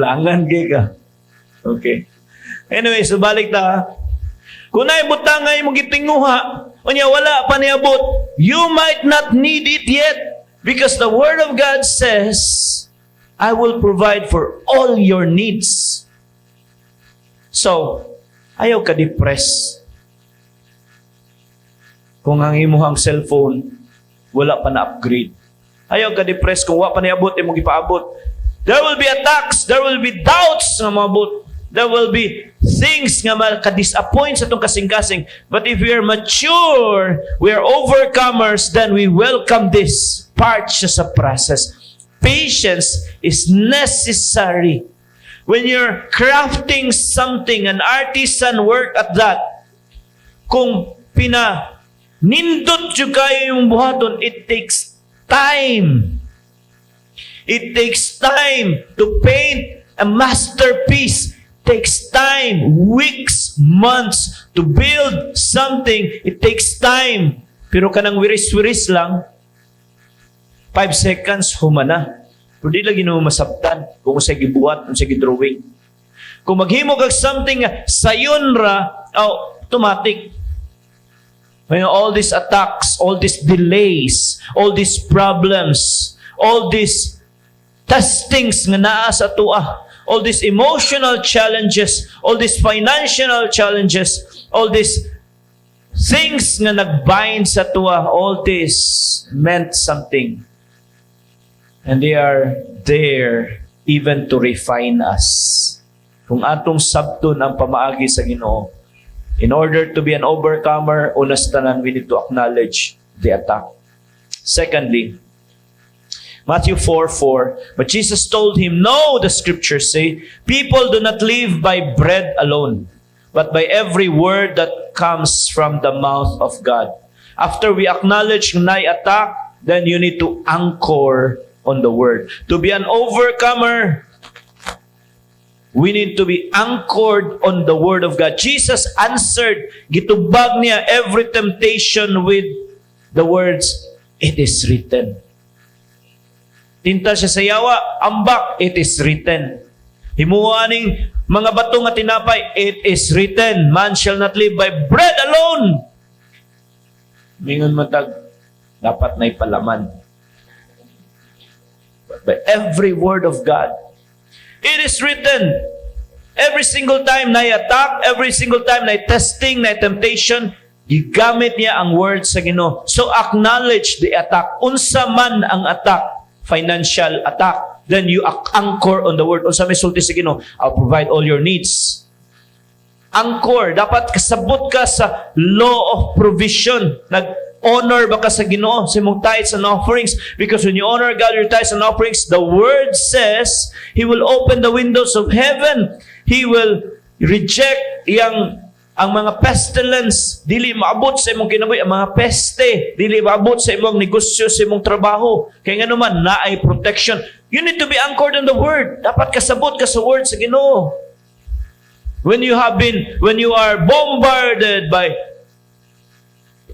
Speaker 4: Langan ka. Okay. Anyway, so balik ta. Kung naibutang nga imong gitinguha, unya wala pa niabot, you might not need it yet. Because the Word of God says, I will provide for all your needs. So, ayaw ka depress. Kung ang imuhang cellphone, wala pa na upgrade. Ayaw ka depress kung wala pa niabot, imong ipaabot. There will be attacks, there will be doubts nga maabot. There will be things nga makadisappoint sa itong kasing-kasing. But if we are mature, we are overcomers, then we welcome this. Part siya sa process. Patience is necessary. When you're crafting something, an artisan work at that, kung nindot yung kayo yung buhaton, it takes time. It takes time to paint A masterpiece takes time, weeks, months to build something. It takes time. Pero kanang wiris-wiris lang, 5 seconds, humana. Pero di lagi mo masabtan kung sa gibuhat, kung sa gidrawing. Kung maghimo kag something sayon ra, automatic. When all these attacks, all these delays, all these problems, all these testings nga naa sa tuwa, all these emotional challenges, all these financial challenges, all these things nga nagbind sa tuwa, all this meant something. And they are there even to refine us. Kung atong sabton ang pamaagi sa Ginoo, in order to be an overcomer, unas tanan, we need to acknowledge the attack. Secondly, Matthew 4:4, but Jesus told him, no, the scriptures say, people do not live by bread alone, but by every word that comes from the mouth of God. After we acknowledge na attack, then you need to anchor on the word. To be an overcomer, we need to be anchored on the word of God. Jesus answered, gitubag niya every temptation with the words, it is written. Tinta siya sa yawa, ambak, it is written. Himuaning mga bato nga tinapay, it is written, man shall not live by bread alone. Mingon matag, dapat na ipalaman. But by every word of God, it is written. Every single time na attack, every single time na testing, na temptation, gigamit niya ang word sa Ginoo. So acknowledge the attack. Unsa man ang attack, financial attack, then you anchor on the word. Unsa may sulti sa Ginoo, I'll provide all your needs. Anchor, dapat kasabot ka sa law of provision. Honor ba ka sa Ginoo sa imong tithes and offerings? Because when you honor God your tithes and offerings, the word says He will open the windows of heaven. He will reject ang mga pestilence. Dili maabot sa imong kinabuhi ang mga peste. Dili maabot sa imong negosyo, sa imong trabaho. Kaya nga naman, naay protection. You need to be anchored in the word. Dapat kasabot ka sa word sa Ginoo. When you are bombarded by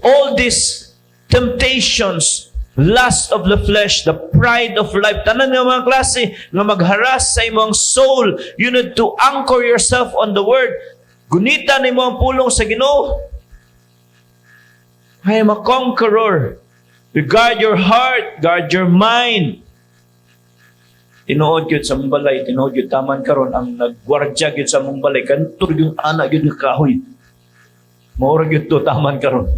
Speaker 4: all these temptations, lust of the flesh, the pride of life, tanan nga mga klase nga magharas sa imong soul, you need to anchor yourself on the word. Gunita ni mo ang pulong sa Ginoo. I am a conqueror. You guard your heart, guard your mind. Tinuod yun sa mong balay, tinuod yun taman karon ang nagwardya yun sa mong balay, kantor yung anak yun ng kahoy. Maurag yun to, taman karon.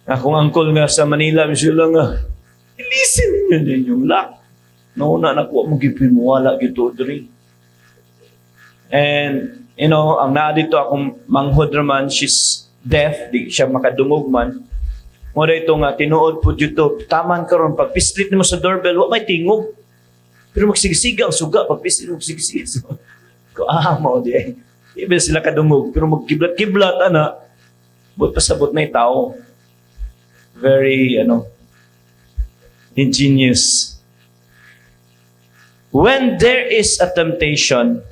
Speaker 4: Akong angkol nga sa Manila, sila nga, ilisin yun yung lock. Nauna na ko, magkipinuwala gito diri. And, ang naa dito akong manghod raman, she's deaf, di siya makadungog man. Muna ito nga, tinuod po dito, taman karon pag pislit mo sa doorbell, wala may tingog. Pero magsigisiga ang suga, pag pislit mo magsigisiga. So, mo di ay. Iba sila kadungog, pero magkiblat-kiblat, but pasabot na yung tao. Very, ingenious. When there is a temptation,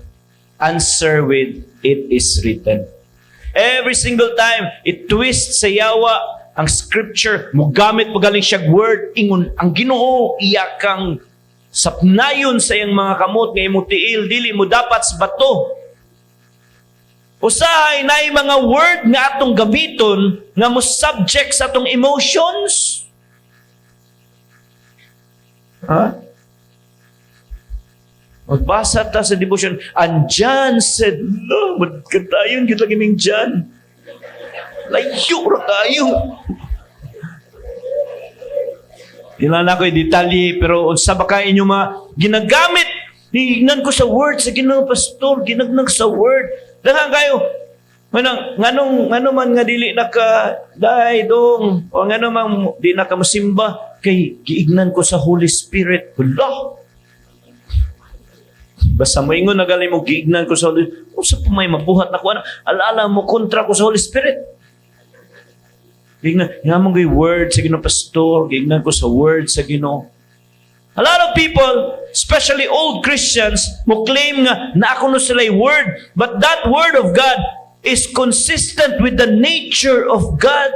Speaker 4: answer with, it is written. Every single time, it twists sa yawa, ang scripture, mugamit mo galing siyag word, ingon, ang Ginoo, iyakang sapnayon sa iyang mga kamot, nga imong tiil, dili mo dapat sa bato. Usahay na yung mga word nga atong gamiton nga mo subject sa atong emotions. Magbasa ta sa devotion, and John said, no, magkantayon, kita kaming John. Layo ra tayo. Ilan ako yung detalye, pero unsa ba kayo inyong mga ginagamit? Hignan ko sa word, sa Ginoo pastor, ginagnag sa word. Dahan kayo, ngano man nga dili naka dai dong, o ngano man di naka musimba, kay giignan ko sa Holy Spirit. Hala! Basta mo ingon nagalay mo giignan ko sa Holy Spirit. Usa pa may mabuhat na ko, alaala mo kontra ko sa Holy Spirit. Giignan, nga mong word sa Ginoo pastor, giignan ko sa word sa Ginoo. A lot of people, especially old Christians, mo claim nga na ako no sila'y word. But that word of God is consistent with the nature of God.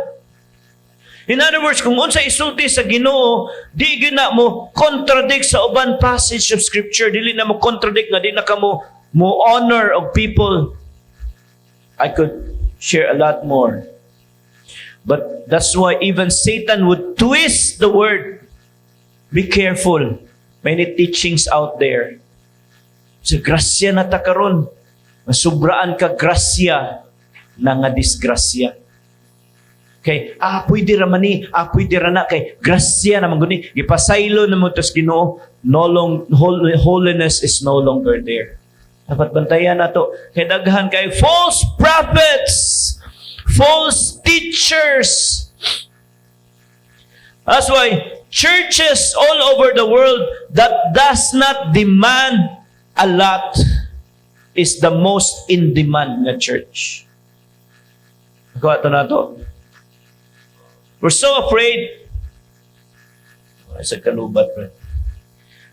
Speaker 4: In other words, kung unsa isulti sa Ginoo, di gyud na mo contradict sa uban passage of Scripture. Dili na mo contradict nga di na kamo mo honor of people. I could share a lot more. But that's why even Satan would twist the word. Be careful. Many teachings out there. Sa grasya na ta karon, masubraan ka grasya na nga disgrasya. Kay, pwede raman ni, pwede rana kay grasya naman guni. Gipasaylo na mo tos Ginoo, holiness is no longer there. Dapat bantayan na to. Kay daghan kay false prophets, false teachers. That's why churches all over the world that does not demand a lot is the most in demand na church. Kuha ito na to. We're so afraid. Sa kanubat, right?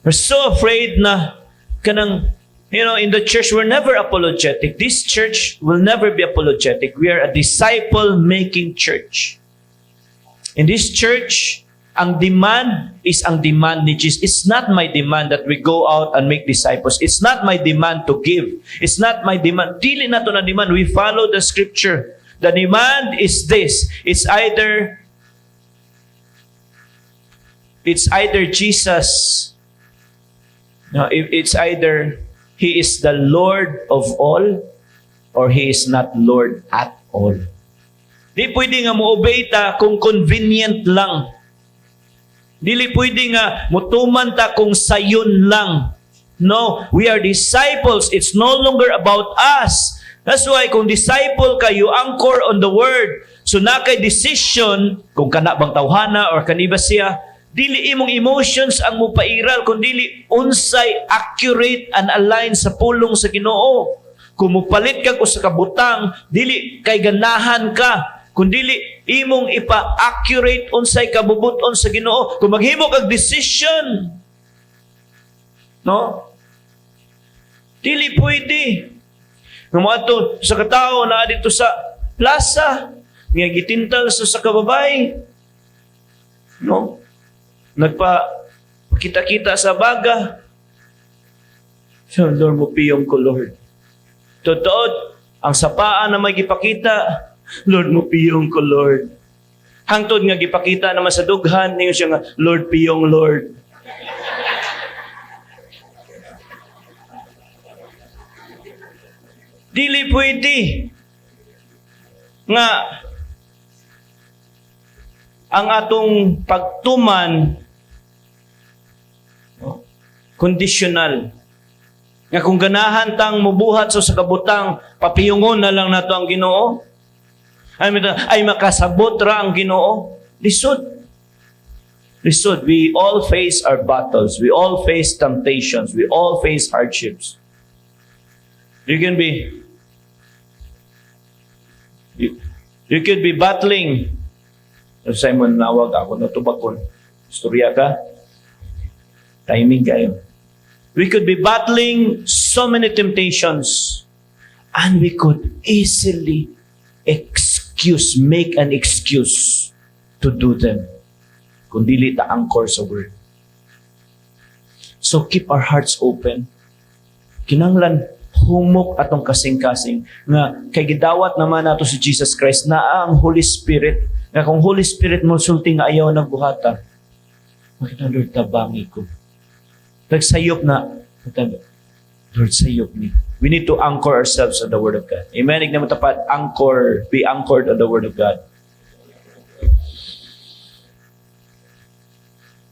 Speaker 4: We're so afraid na kanang, in the church, we're never apologetic. This church will never be apologetic. We are a disciple-making church. In this church, ang demand is ang demand ni Jesus. It's not my demand that we go out and make disciples. It's not my demand to give. It's not my demand. Dili na to na demand. We follow the scripture. The demand is this. It's either Jesus. No, it's either He is the Lord of all or He is not Lord at all. Di pwede nga mo-obey ta kung convenient lang. Dili pwede nga mutuman ta kung sayon lang. No, we are disciples. It's no longer about us. That's why kung disciple ka, you anchor on the Word. So na kay decision, kung kana bang tawhana or kaniba siya, dili imong emotions ang mupairal, kundi unsay accurate and aligned sa pulong sa Ginoo. Kung mupalit ka ko sa kabutang, dili kay ganahan ka, kundi imong ipa-accurate unsay kabubuton sa Ginoo. Kung maghimo kag decision, no? Dili pwede. Ngumato sa katao na dito sa plaza, nga gitintal sa kababay, no? Nagpa-kita-kita sa baga. So, Lord, mo piyong ko, Lord. Totoo, ang sapaan na may gipakita, Lord, mo piyong ko, Lord. Hangtod nga gipakita naman sa dughan, niyo siya nga, Lord, piyong Lord. Dili pwede nga ang atong pagtuman conditional. Nga kung ganahan tang mubuhat sa kabutang, papiyungon na lang nato ang Ginoo. Ay makasabot ra ang Ginoo. Lisod. We all face our battles. We all face temptations. We all face hardships. You could be battling. Simon nawag ako na tubakon. Istorya ka? Timing kayo. We could be battling so many temptations and we could easily make an excuse to do them. Kung dili ta anchor sa word. So keep our hearts open. Kinanglan humok atong kasing-kasing nga kay gidawat naman nato si Jesus Christ na ang Holy Spirit. Nga kung Holy Spirit mo sulti nga ayaw nagbuhata, makita, Lord, tabangi ko. Nagsayop na, Lord, sayop ni. We need to anchor ourselves on the Word of God. Amen? Ignan mo tapat, anchor, be anchored on the Word of God.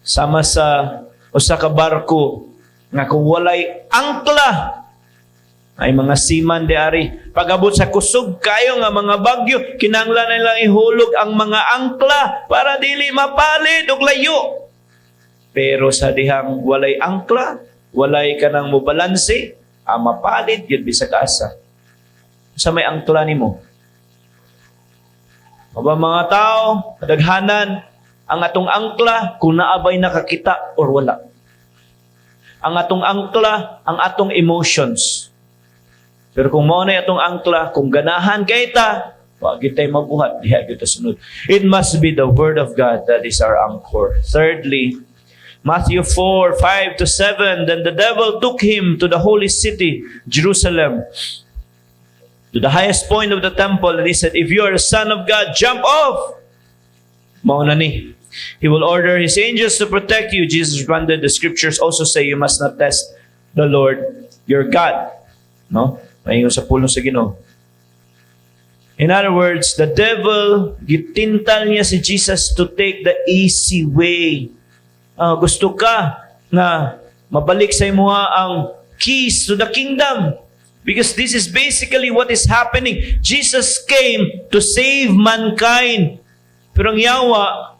Speaker 4: Sama sa usa ka barko, nga kung walay angkla, ay mga seaman di ari. Pag-abot sa kusog kayo nga mga bagyo, kinanglan nilang ihulog ang mga angkla para dili mapalid og layo. Pero sa dihang walay angkla, walay ka nang mobalanse, mapalid yun bisag asa. Sa may angkla nimo. Aba mga tao, kadaghanan ang atong angkla kung naabay nakakita or wala. ang atong angkla, ang atong emotions. Pero kung mao na atong angkla, kung ganahan kay ta, wa kitay mabuhat, diha kita sunod. It must be the Word of God that is our anchor. Thirdly, Matthew 4:5-7, then the devil took him to the holy city, Jerusalem, to the highest point of the temple, and he said, if you are the Son of God, jump off. Mao na ni. He will order his angels to protect you. Jesus responded, the scriptures also say you must not test the Lord your God. No? Mahingon sa pulong sa Ginoo. In other words, the devil, gitintal niya si Jesus to take the easy way. Gusto ka na mabalik sa imuha ang keys to the kingdom. Because this is basically what is happening. Jesus came to save mankind. Pero ang yawa,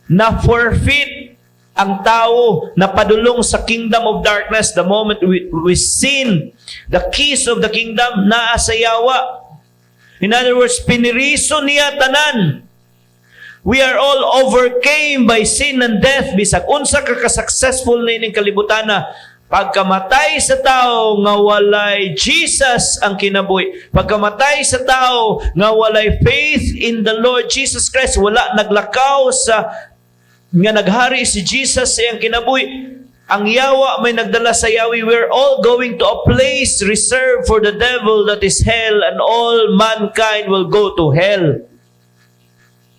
Speaker 4: na-forfeit ang tao na padulong sa kingdom of darkness the moment we sin. The keys of the kingdom naa sa yawa. In other words, piniriso niya tanan. We are all overcame by sin and death. Bisag unsa ka ka-successful na ining kalibutan na pagkamatay sa tao nga walay Jesus ang kinabuhi. Pagkamatay sa tao nga walay faith in the Lord Jesus Christ, wala naglakaw sa nga naghari si Jesus sa iyang kinabuhi. Ang yawa may nagdala sa yawi. We're all going to a place reserved for the devil that is hell, and all mankind will go to hell.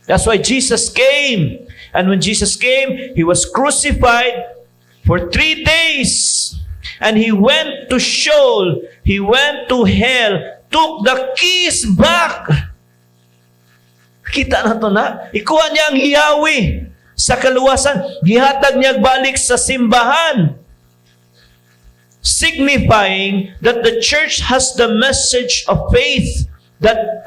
Speaker 4: That's why Jesus came. And when Jesus came, He was crucified for 3 days. And He went to Sheol. He went to hell. Took the keys back. Kita na to na. Ikuha niya ang hiyawi sa kaluwasan. Gihatag niya balik sa simbahan. Signifying that the church has the message of faith, that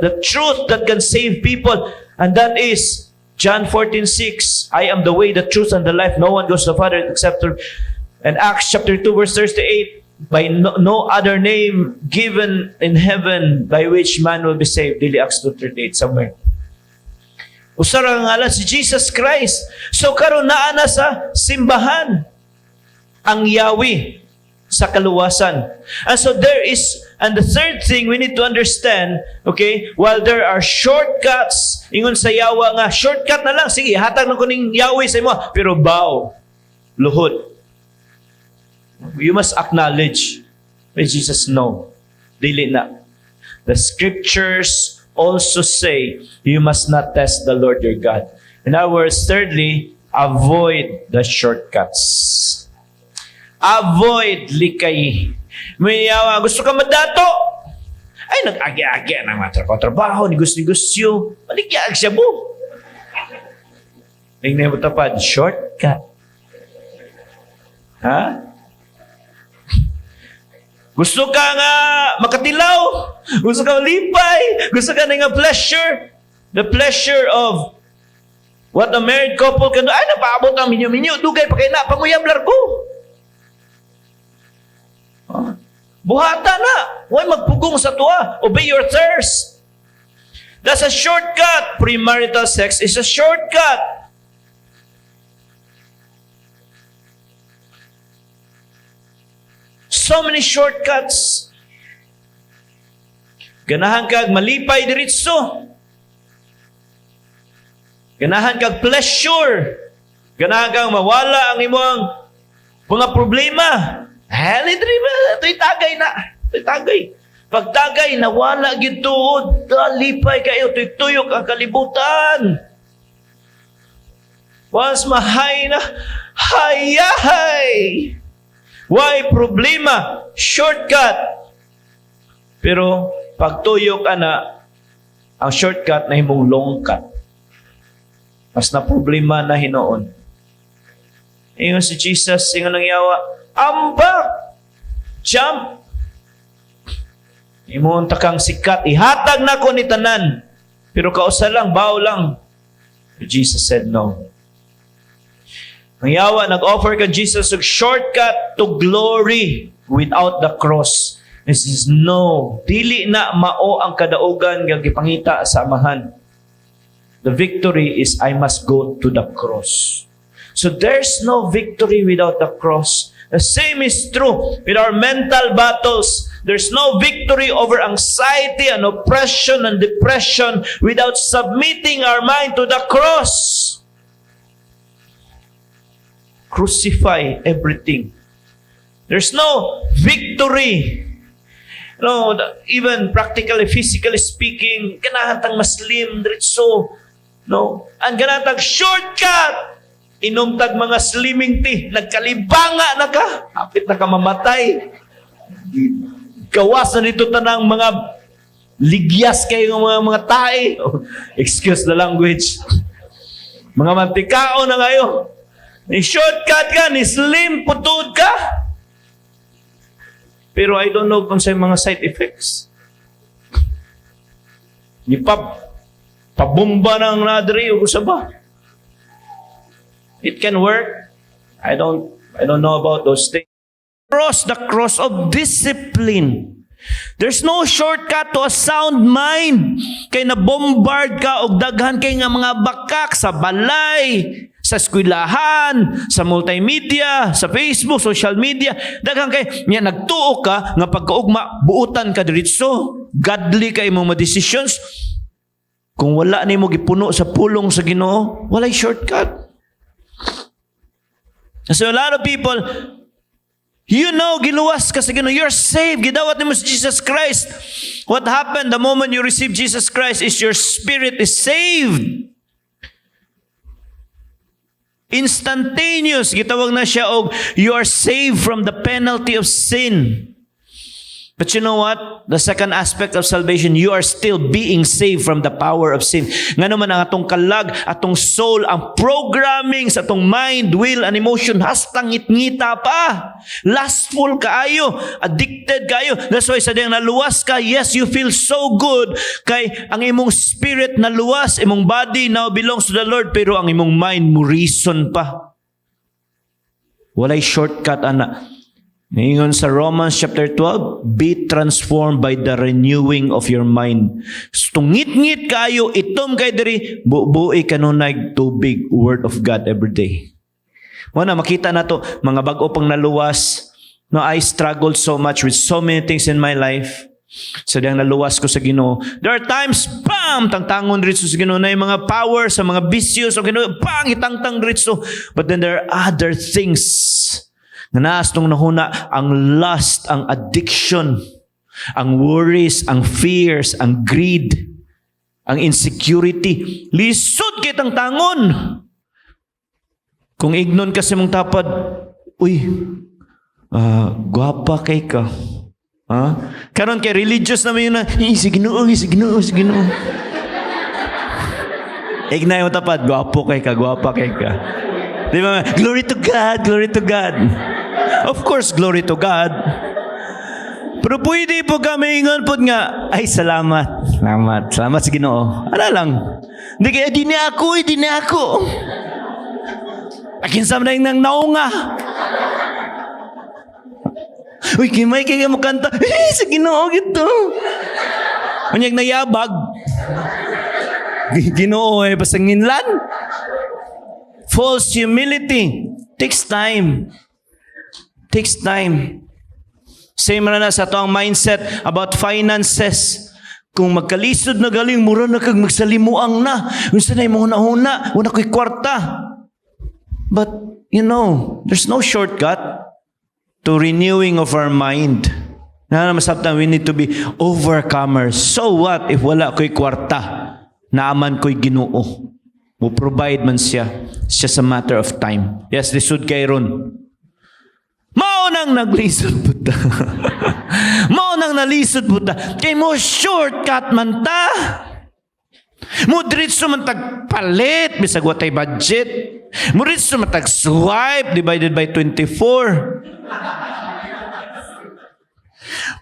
Speaker 4: the truth that can save people. And that is John 14:6. I am the way, the truth, and the life. No one goes to the Father except through. And Acts chapter 2 verse 38. By no other name given in heaven by which man will be saved. Dili Acts 2:38 somewhere. Usara nga ngalan si Jesus Christ. So karon naa na sa simbahan ang yawi sa kaluwasan. And so there is, and the third thing we need to understand, okay, while there are shortcuts, ingon sa yawa nga, shortcut na lang, sige, hatag na ko ning yawi sa imo, pero bow, luhod. You must acknowledge, may Jesus, no, dili na. The scriptures also say, you must not test the Lord your God. In other words, thirdly, avoid the shortcuts. Avoid likay. May yawa, gusto ka madato? Ay, nag-agi-agi na mga trabaho, negosyo. Maligyaag siya po. Tingnan mo tapad, shortcut. Ha? Gusto ka nga makatilaw? Gusto ka malipay? Gusto ka na nga pleasure? The pleasure of what a married couple can do. Ay, napaabot ang minyo-minyo. Dugay pa kayo na, panguyab largo. Buhata na. Huwag magpugong sa tuwa. Obey your thirst. That's a shortcut. Premarital sex is a shortcut. So many shortcuts. Ganahan kag malipay diritso. Ganahan kag pleasure. Ganahan kag mawala ang imong mga problema. Ito'y tagay na. Ito'y tagay. Pag tagay, nawala gituod. Lipay kayo. Ito'y tuyok ang kalibutan. Once mahay na, hayahay. Why problema? Shortcut. Pero pag tuyok ana, ang shortcut na himong long cut. Mas na problema na hinoon. Ingon si Jesus, ingon ng yawa, ambak! Jump! Imong takang sikat, ihatag na ko ni tanan. Pero kausa lang, bao lang. But Jesus said no. Ang yawa, nag-offer ka Jesus of shortcut to glory without the cross. This is no. Dili na mao ang kadaugan nga gipangita sa amahan. The victory is I must go to the cross. So there's no victory without the cross. The same is true with our mental battles. There's no victory over anxiety and oppression and depression without submitting our mind to the cross. Crucify everything. There's no victory. Even practically, physically speaking, ganatang maslim, diretso. No? Ang ganatang shortcut. Inumtag mga slimming tea. Nagkalibanga na ka. Kapit na ka mamatay. Gawas na nito tanang mga ligyas kayo ng mga tae. Excuse the language. Mga mantikao na ngayon. Ni shortcut ka, ni slim, putod ka. Pero I don't know kung sa mga side effects. Ni pabomba ng nadri o sa ba? It can work. I don't know about those things. The cross of discipline. There's no shortcut to a sound mind. Kay na-bombard ka o daghan kay nga mga bakak sa balay, sa eskwelahan, sa multimedia, sa Facebook, social media. Daghan kay niya nagtuo ka nga pagkaugma buutan ka diretso. Godly kay mga decisions. Kung wala nimo gipuno sa pulong sa Ginoo, walay shortcut. So a lot of people, giluwas ka sa Ginoo, you're saved. Gidawat nimo si Jesus Christ. What happened the moment you receive Jesus Christ is your spirit is saved. Instantaneous, gitawag na siya og you are saved from the penalty of sin. But you know what? The second aspect of salvation, you are still being saved from the power of sin. Nga naman ang atong kalag, atong soul, ang programming sa atong mind, will, and emotion, hastang ngit-ngita pa. Lustful kaayo, addicted kaayo. That's why sa diyang naluwas ka, yes, you feel so good. Kay ang imong spirit naluwas, imong body now belongs to the Lord, pero ang imong mind mo reason pa. Walay shortcut, ana. Ngayon sa Romans chapter 12, be transformed by the renewing of your mind. Tungit-ngit kayo, itom kay diri, bubuoy kanunay tubig, word of God every day. Wala, makita na to, mga bago pang naluwas, no, I struggled so much with so many things in my life. So diyang naluwas ko sa Ginoo. There are times, bam, tangtangon dito sa Ginoo na yung mga power, sa mga bisyo, sa Ginoo, bang, itangtang dito. But then there are other things na naas nung nahuna, ang lust, ang addiction, ang worries, ang fears, ang greed, ang insecurity. Lisod kitang tangon. Kung ignon ka sa mong tapad, gwapa kay ka. Karon kay religious naman yun na, sige Ginoo. Ignay mo tapad, gwapa kay ka. Di ba? Glory to God. Of course, glory to God. Pero pwede po kami ingon po nga, ay salamat sa Ginoo. Ano lang? Hindi kaya, di na ako. Akin sa mga nang naunga. Uy, kimay kaya mo kanta, sa Ginoo gito. Manyag nayabag. Ginoo pasanginlan. False humility takes time. Same na sa ito ang mindset about finances. Kung magkalisod na galing, mura na kag magsalimuang na. Gusto na yung huna-huna, una ko'y kwarta. But, there's no shortcut to renewing of our mind. Sometimes we need to be overcomers. So what if wala ko'y kwarta? Naaman ko'y Ginoo. Mo provide man siya. It's just a matter of time. Yes, lisod kay ron. Maunang naglisod buta. Maunang nalisod buta. Kay mo shortcut man ta. Mo diretso man tagpalit bisag watay budget. Mo diretso man tag swipe divided by 24.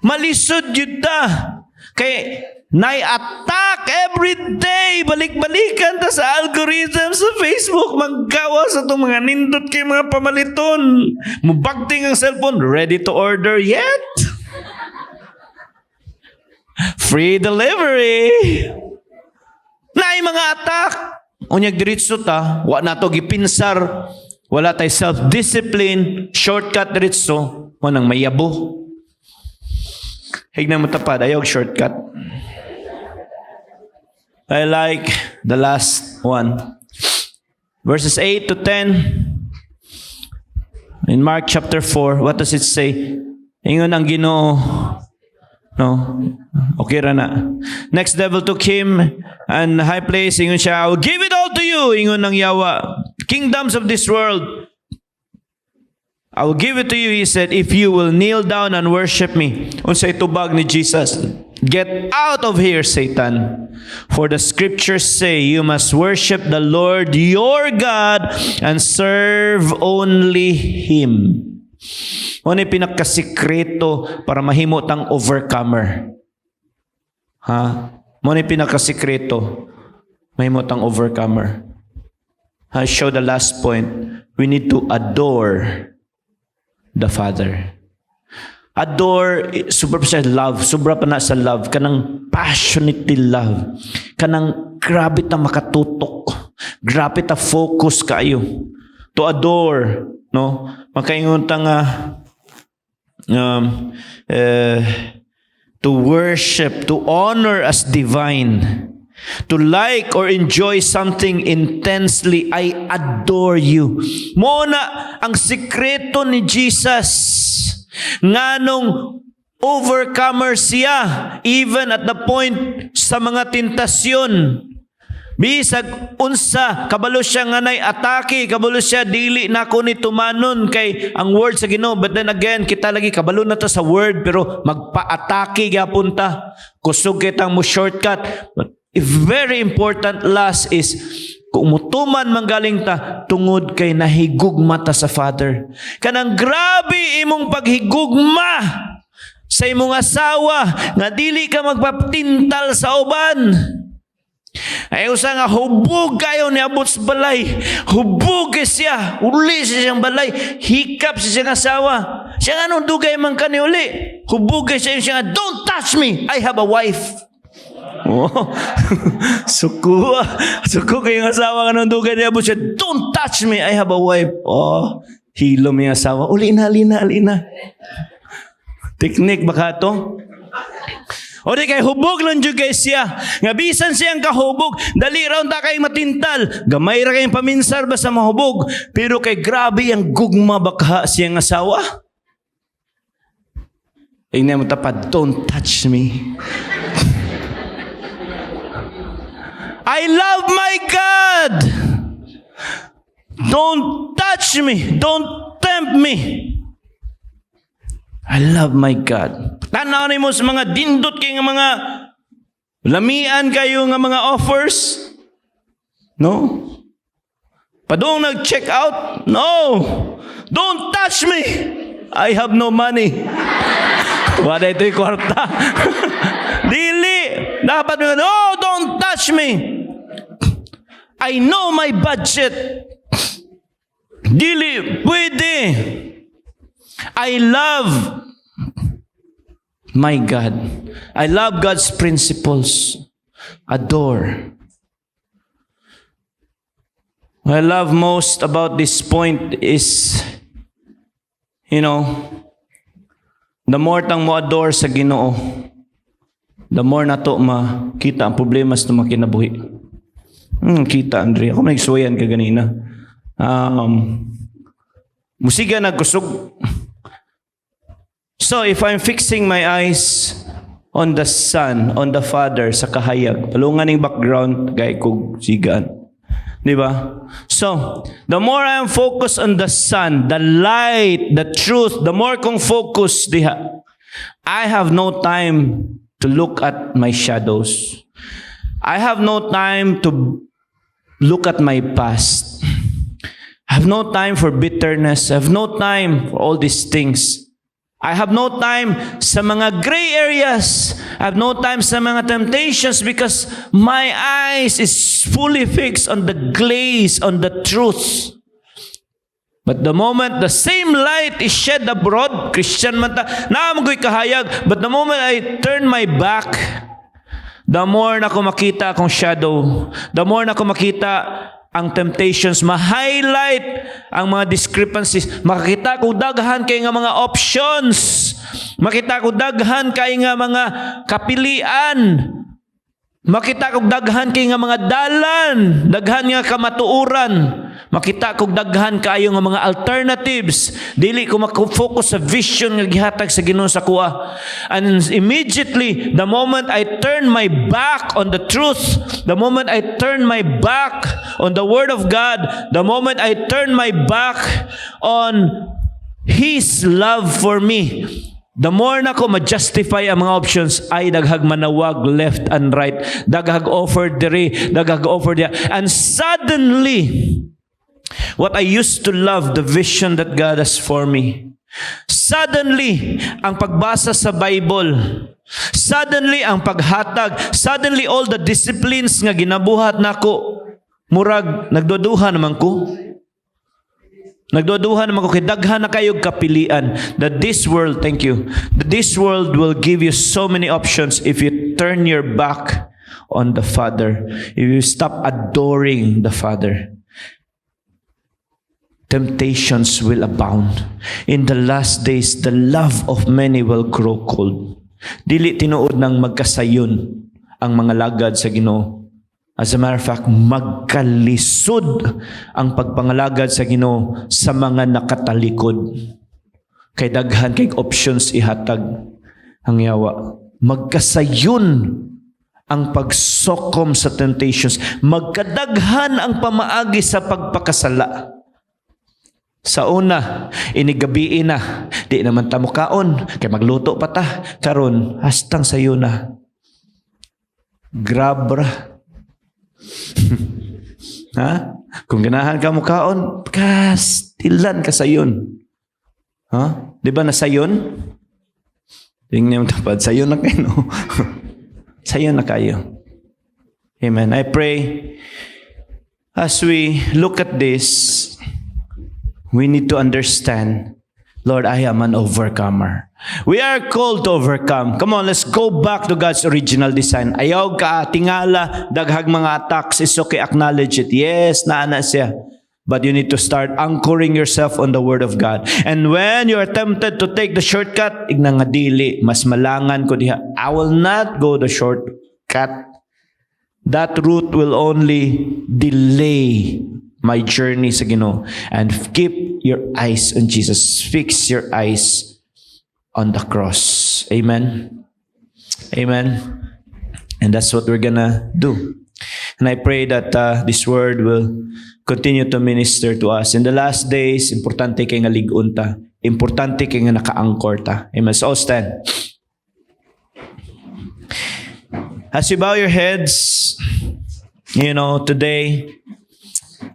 Speaker 4: Malisod yun ta. Kay nai-attack every day. Balik-balikan ta sa algorithm sa Facebook. Maggawa sa itong mga nindot kay mga pamaliton. Mubagting ang cellphone. Ready to order yet? Free delivery. Nai mga attack. Unyag diritso ta. Wa na to gipinsar wala tayo self-discipline, shortcut diretso, mo nang mayabo. Hignan mo tapad, ayaw shortcut. I like the last one. Verses 8 to 10. In Mark chapter 4, what does it say? Ingon ang Ginoo. No? Okay ra na. Next devil took him and high place. Ingon siya, I will give it all to you. Ingon ng Yawa. Kingdoms of this world, I will give it to you, he said, if you will kneel down and worship me. Unsay tubag ni Jesus. Get out of here, Satan. For the scriptures say, you must worship the Lord your God and serve only Him. Ano yung pinakasikreto para mahimo tang overcomer? Ha? Ano yung pinakasikreto? Mahimo tang overcomer. I show the last point. We need to adore the Father. Adore, sobra pa sa love, sobra pa na sa love, kanang passionately love, kanang grabe ta makatutok, grabe ta focus kayo. To adore, no? Makaingon ta nga, to worship, to honor as divine. To like or enjoy something intensely, I adore you. Muna ang sikreto ni Jesus. Nganong overcomer siya, even at the point sa mga tentasyon. Bisag unsa, kabalo siya nga nay atake, kabalo siya dili na ko ni tumanon kay ang word sa Ginoo. But then again, kita lagi kabalo na ta sa word pero magpa-atake gyapon ta. Kusog kitang mo shortcut. But very important last is kung mutuman manggaling ta tungod kay nahigugma ta sa Father. Kanang grabe imong paghigugma sa imong asawa nga dili ka magpatintal sa uban. Ay usa nga hubog kayo ni abot sa balay. Hubog siya, uli siya siyang balay, hikap siya siyang asawa. Siya nga nung dugay man kani uli. Hubog siya nga, don't touch me, I have a wife. Oh, suko kayong asawa ka nung dugay niya po siya, don't touch me, I have a wife. Oh, hilom yung asawa. Uli na. Teknik baka to? O di kay hubog lang dyan kay siya. Nga bisan siyang kahubog, dali raw ta kay matintal. Gamay ra kayong paminsar ba sa mahubog. Pero kay grabe ang gugma baka siyang asawa. Tingnan mo tapad, don't touch me. I love my God. Don't touch me. Don't tempt me. I love my God. Tanaw ni mo sa mga dindot kay nga mga lamian kayo nga mga offers. No? Padong nag-check out? No. Don't touch me. I have no money. Wala ito'y kwarta. Dili. Dapat mo, no, don't touch me. I know my budget. Dili, pwede. I love my God. I love God's principles. Adore. What I love most about this point is, the more tang mo adore sa Ginoo, the more na to makita ang problema sa makinabuhi. Kita, Andre. Ako nagsuwayan ka ganina. Musiga nagkusog. So, if I'm fixing my eyes on the Son, on the Father, sa kahayag, palungan ng background, gaya kong sigaan. Di ba? So, the more I'm focused on the Son, the light, the truth, the more kong focus diha, I have no time to look at my shadows. I have no time to look at my past. I have no time for bitterness. I have no time for all these things. I have no time sa mga gray areas. I have no time sa mga temptations because my eyes is fully fixed on the glaze, on the truth. But the moment the same light is shed abroad, Christian man ta, naamagoy kahayag, but the moment I turn my back, the more na ko makita akong shadow, the more na ko makita ang temptations, ma-highlight ang mga discrepancies. Makakita ko daghan kay nga mga options. Makita ko daghan kay nga mga kapilian. Makita kog daghan kay nga mga dalan, daghan nga kamatuoran. Makita kog daghan kayo nga mga alternatives. Dili ko mako-focus sa vision nga gihatag sa Ginoo sa kuha. And immediately, the moment I turn my back on the truth, the moment I turn my back on the Word of God, the moment I turn my back on His love for me, the more na ko ma-justify ang mga options, ay daghag manawag left and right, daghag offer diri, daghag offer diya. And suddenly, what I used to love, the vision that God has for me, suddenly, ang pagbasa sa Bible, suddenly, ang paghatag, suddenly, all the disciplines nga ginabuhat nako, murag, nagduduha naman ko. Nagduduhan naman ko kay daghan na kayong kapilian that this world, thank you, that this world will give you so many options if you turn your back on the Father, if you stop adoring the Father. Temptations will abound. In the last days, the love of many will grow cold. Dili tinuod ng magkasayon ang mga lagad sa Ginoo. As a matter of fact, magkalisod ang pagpangalagad sa Ginoo sa mga nakatalikod. Kay daghan kay options ihatag ang yawa. Magkasayon ang pagsokom sa temptations. Magkadaghan ang pamaagi sa pagpakasala. Sa una, inigabiin na. Di naman ta mukaon. Kay magluto pa ta. Karon, hastang sayo na. Grabra. Ha? Kung ganahan ka mukaon, kastilan ka sayon. Ha? Di ba na sayon? Tingnan mo tapad, sayon na kayo, no? Sayon na kayo. Amen. I pray, as we look at this, we need to understand, Lord, I am an overcomer. We are called to overcome. Come on, let's go back to God's original design. Ayaw ka, tingala, daghag mga attacks. It's okay, acknowledge it. Yes, naana siya. But you need to start anchoring yourself on the Word of God. And when you are tempted to take the shortcut, ignang nga dili, mas malangan ko diha. I will not go the shortcut. That route will only delay my journey sa Ginoo. And keep your eyes on Jesus. Fix your eyes on the cross. Amen. Amen. And that's what we're gonna do. And I pray that this word will continue to minister to us. In the last days, importante kay nga ligon ta. Importante kay nga naka-anchor ta. Amen. So stand. As you bow your heads, today,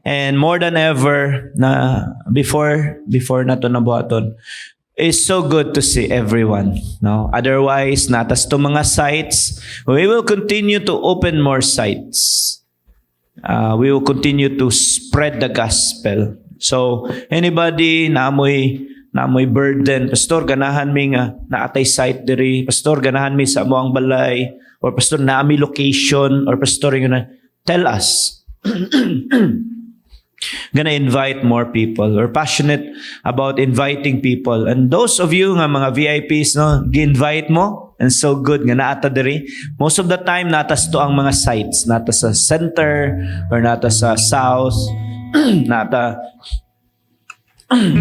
Speaker 4: and more than ever, na before na to nabuhaton, it's so good to see everyone. No? Otherwise, natas to mga sites, we will continue to open more sites. We will continue to spread the gospel. So, anybody na amoy burden, Pastor, ganahan mi nga naatay site diri, Pastor, ganahan mi sa amoang balay, or Pastor, naami location, or Pastor, tell us. Gonna invite more people. We're passionate about inviting people. And those of you nga mga VIPs, no, gi-invite mo, and so good nga naata diri. Most of the time, natas to ang mga sites. Nata sa center, or nata sa south, nata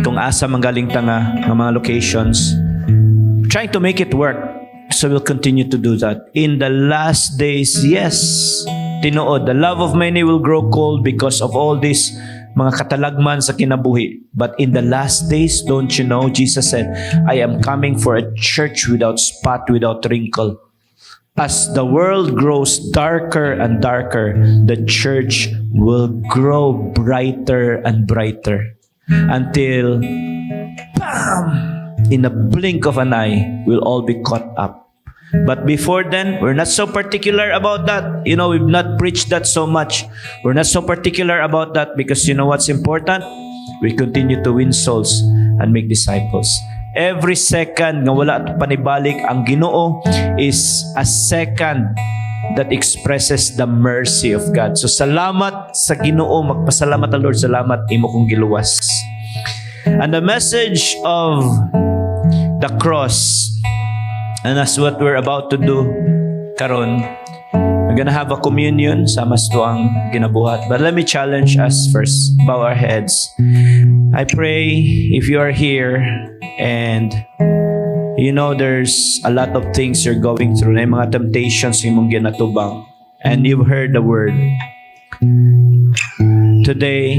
Speaker 4: kung asa manggaling ta nga mga locations. Trying to make it work. So we'll continue to do that. In the last days, yes, tinuod, the love of many will grow cold because of all this mga katalagman sa kinabuhi. But in the last days, don't you know, Jesus said, I am coming for a church without spot, without wrinkle. As the world grows darker and darker, the church will grow brighter and brighter until, bam, in a blink of an eye, we'll all be caught up. But before then, we're not so particular about that. We've not preached that so much. We're not so particular about that because you know what's important? We continue to win souls and make disciples. Every second nga wala at panibalik ang Ginoo is a second that expresses the mercy of God. So salamat sa Ginoo, magpasalamat ang Lord, salamat imo kong giluwas. And the message of the cross, and that's what we're about to do karon. We're gonna have a communion sa mas tuang ginabuhat. But let me challenge us first. Bow our heads. I pray if you are here and you know there's a lot of things you're going through, na mga temptations imong ginatubang, and you've heard the word. Today,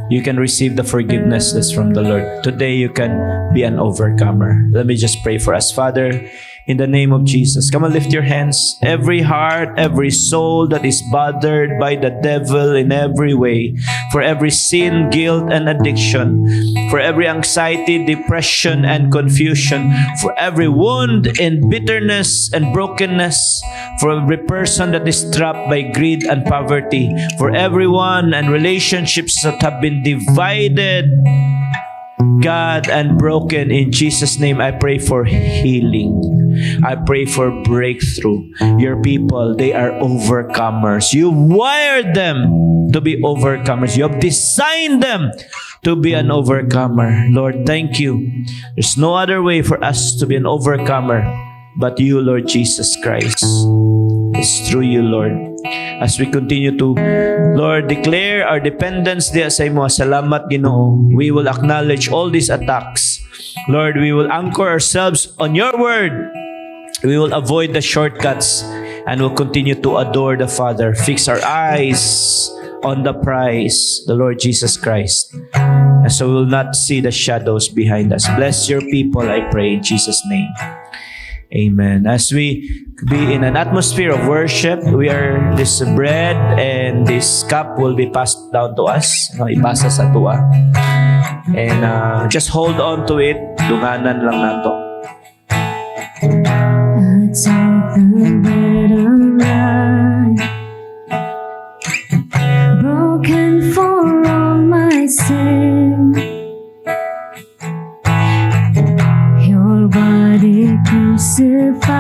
Speaker 4: you can receive the forgiveness that's from the Lord. Today, you can be an overcomer. Let me just pray for us. Father, in the name of Jesus, come on, lift your hands. Every heart, every soul that is bothered by the devil in every way, for every sin, guilt, and addiction, for every anxiety, depression, and confusion, for every wound and bitterness and brokenness, for every person that is trapped by greed and poverty, for everyone and relationships that have been divided, God, and broken. In Jesus' name, I pray for healing. I pray for breakthrough. Your people, they are overcomers. You wired them to be overcomers. You have designed them to be an overcomer. Lord, thank you. There's no other way for us to be an overcomer but you, Lord Jesus Christ. It's through you, Lord. As we continue to, Lord, declare our dependence diya sa imo. Salamat, Ginoo. We will acknowledge all these attacks. Lord, we will anchor ourselves on your word. We will avoid the shortcuts and will continue to adore the Father. Fix our eyes on the prize, the Lord Jesus Christ. And so we will not see the shadows behind us. Bless your people, I pray, in Jesus' name. Amen. As we be in an atmosphere of worship, this bread and this cup will be passed down to us. Ipasa sa tuwa. And just hold on to it. Dunganan lang nato.
Speaker 1: I take the bread of life, broken for all my sin. Your body crucified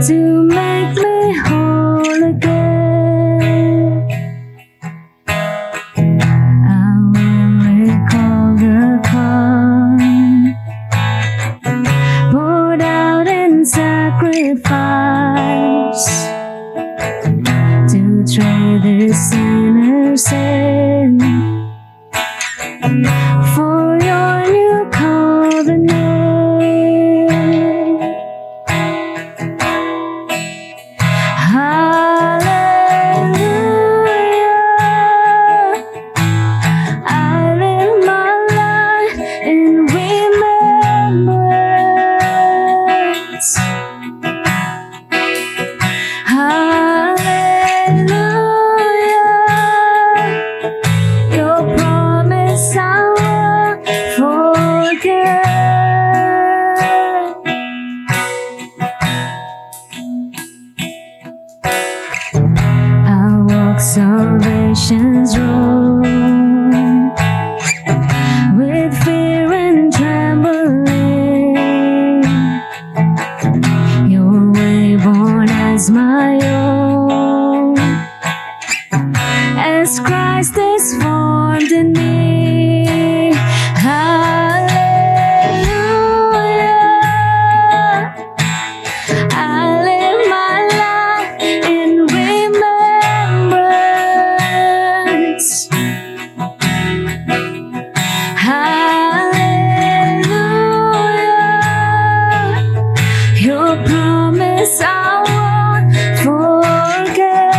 Speaker 1: to make me whole again. I will recall the cross poured out in sacrifice to trade this sinner's sin for your new covenant. Hallelujah. I live my life in remembrance. Hallelujah. Your promise I won't forget. I walk salvation's road with fear and trembling. Your way born as my own, as Christ is formed in me. Hallelujah. I live my life in remembrance. Hallelujah. Your promise I won't forget.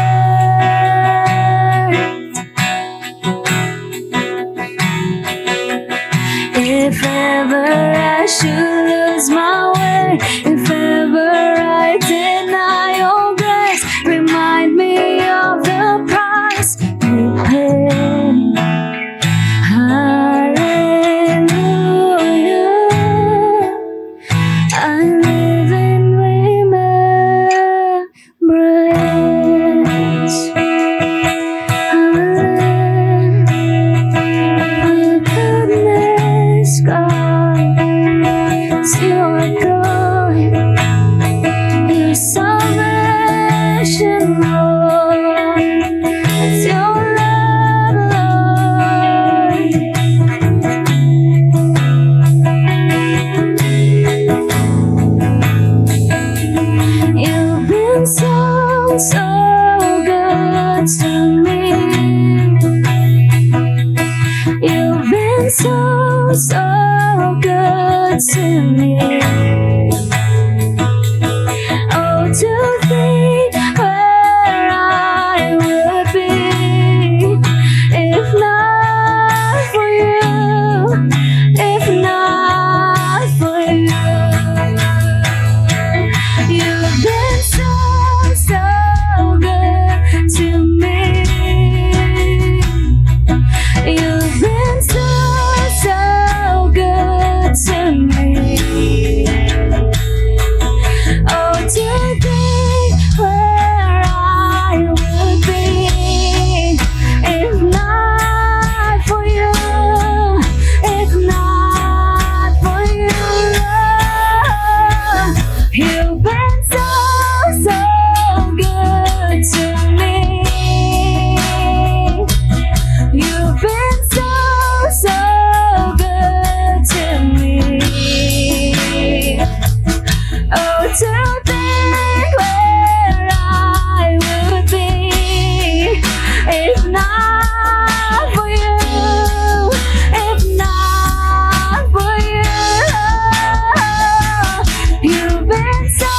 Speaker 1: If ever I should lose my way, if ever I deny your grace, remind me of the price you paid. Hallelujah. I live in remembrance. Hallelujah. Goodness, God, it's your good. so good to me. Oh, to think where I would be if not for you, if not for you. You've been so good to me. You've been so good to me. Oh, to think where I would be if not for you, if not for you. You've been so good to me. You've been so good to me. Oh, to think where I would be if not for you, if not for you. You've been so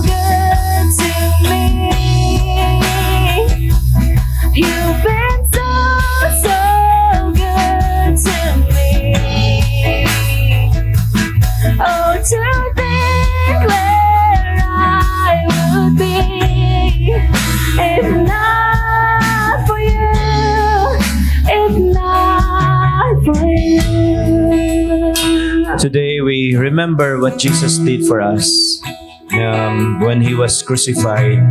Speaker 1: good to me. You've been so good to me. Oh, to think where I would be if not for you, if not for you.
Speaker 4: Today we remember what Jesus did for us when He was crucified.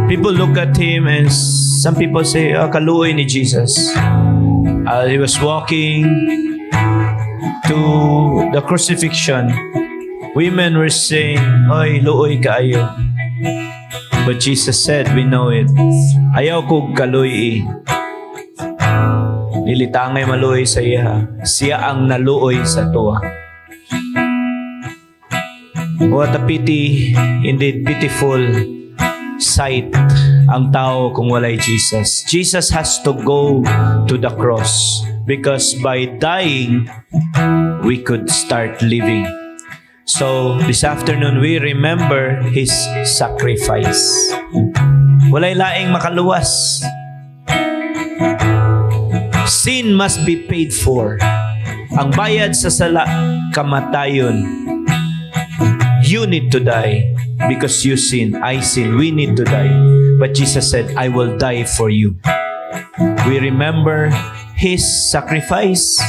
Speaker 4: People look at Him and some people say, kaluoy ni Jesus. He was walking to the crucifixion. Women were saying, oy, luoy kaayo. But Jesus said, we know it. Ayaw kog kaluoy. Nilitangay maluoy sa iya. Siya ang naluoy sa tuwa. What a pity, indeed pitiful sight ang tao kung walay Jesus. Jesus has to go to the cross because by dying, we could start living. So, this afternoon, we remember His sacrifice. Walay laing makaluwas. Sin must be paid for. Ang bayad sa sala, kamatayon. You need to die because you sin. I sin. We need to die. But Jesus said, I will die for you. We remember His sacrifice.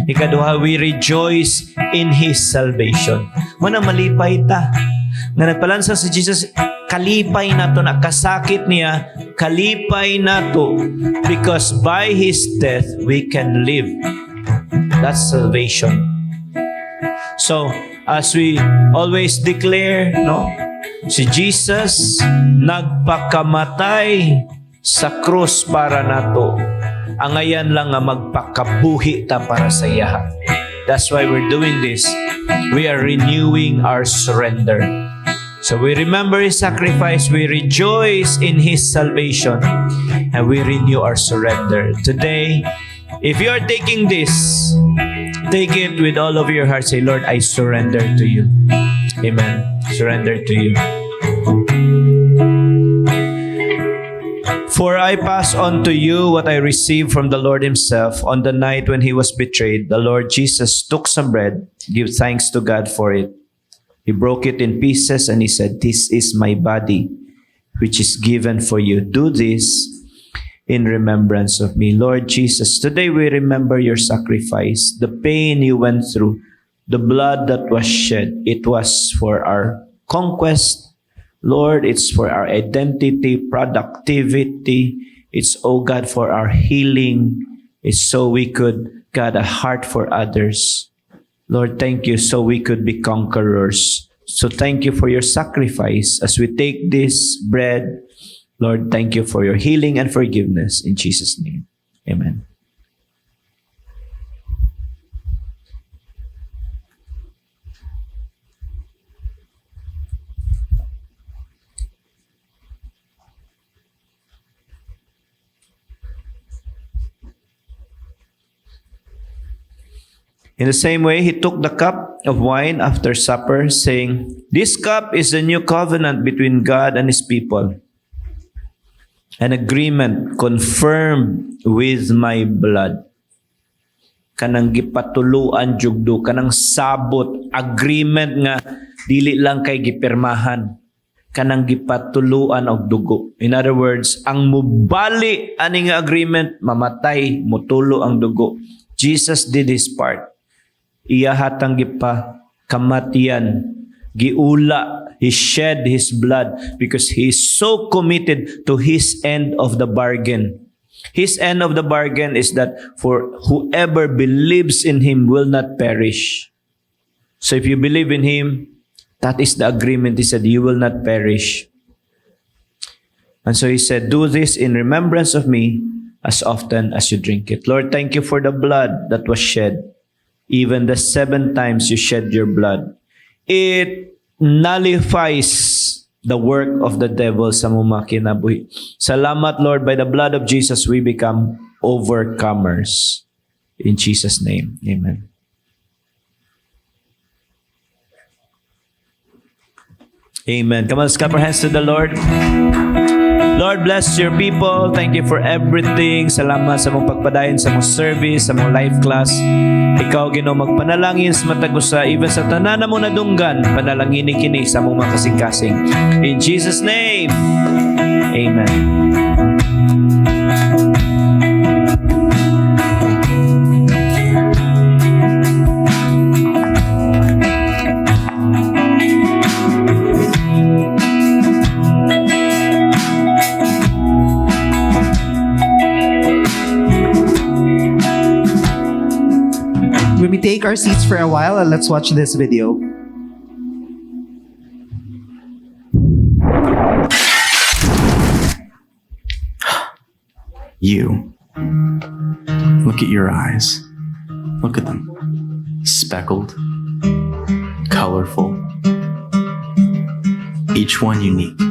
Speaker 4: Ikaduha, we rejoice in His salvation. Muna malipay ta. Nga nagpalansa si Jesus, kalipay na to, nakasakit niya, kalipay na to. Because by His death, we can live. That's salvation. So, as we always declare, no, si Jesus nagpakamatay sa krus para nato. Ang ayan lang nga magpakabuhi ta para sa iya. That's why we're doing this. We are renewing our surrender. So we remember His sacrifice, we rejoice in His salvation, and we renew our surrender. Today, if you are taking this, take it with all of your heart. Say, Lord, I surrender to you. Amen. Surrender to you. For I pass on to you what I received from the Lord Himself. On the night when He was betrayed, the Lord Jesus took some bread, gave thanks to God for it. He broke it in pieces and He said, this is my body, which is given for you. Do this in remembrance of me. Lord Jesus, today we remember your sacrifice, the pain you went through, the blood that was shed. It was for our conquest. Lord, it's for our identity, productivity. It's, oh God, for our healing. It's so we could, God, a heart for others. Lord, thank you so we could be conquerors. So thank you for your sacrifice. As we take this bread, Lord, thank you for your healing and forgiveness. In Jesus' name, amen. In the same way, he took the cup of wine after supper, saying, "This cup is the new covenant between God and his people, an agreement confirmed with my blood." Kanang gipatuluan jugdo, kanang sabot, agreement nga dili lang kay gipirmahan, kanang gipatuluan og dugo. In other words, ang mubali ani nga agreement, mamatay, mutulo ang dugo. Jesus did his part. Iya hatang gipa kamatian, giula, he shed his blood because he is so committed to his end of the bargain. His end of the bargain is that for whoever believes in him will not perish. So if you believe in him, that is the agreement. He said, you will not perish. And so he said, do this in remembrance of me as often as you drink it. Lord, thank you for the blood that was shed. Even the 7 times you shed your blood, it nullifies the work of the devil sa mong kinabuhi. Salamat, Lord, by the blood of Jesus, we become overcomers. In Jesus' name, amen. Amen. Come on, let's clap our hands to the Lord. Lord, bless your people. Thank you for everything. Salamat sa mong pagpadayon sa mong service, sa mong life class. Ikaw, Ginoo, magpanalangin sa matag usa, even sa tanan na mo nadunggan, panalangin kini sa mong mga kasing-kasing. In Jesus' name, amen.
Speaker 5: We take our seats for a while and let's watch this video.
Speaker 6: You. Look at your eyes. Look at them. Speckled, colorful, each one unique.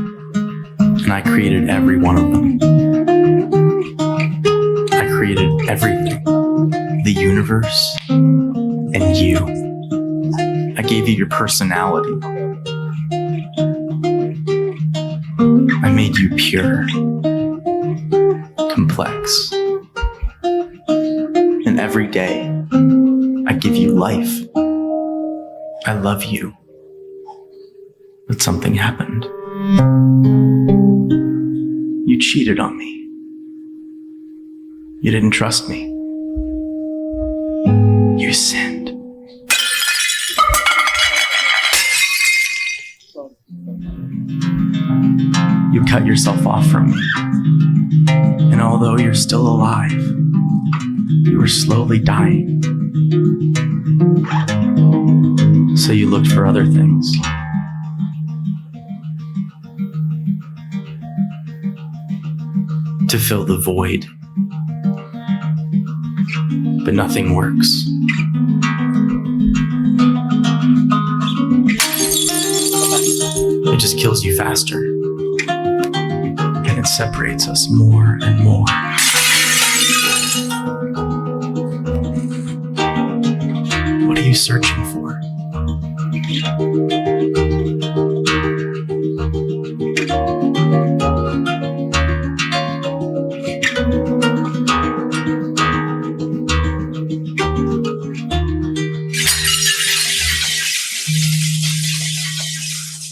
Speaker 6: And I created every one of them. I created everything. The universe and you. I gave you your personality. I made you pure, complex. And every day, I give you life. I love you. But something happened. You cheated on me. You didn't trust me. You sinned. You cut yourself off from me. And although you're still alive, you were slowly dying. So you looked for other things. To fill the void. But nothing works. It just kills you faster. And it separates us more and more. What are you searching for?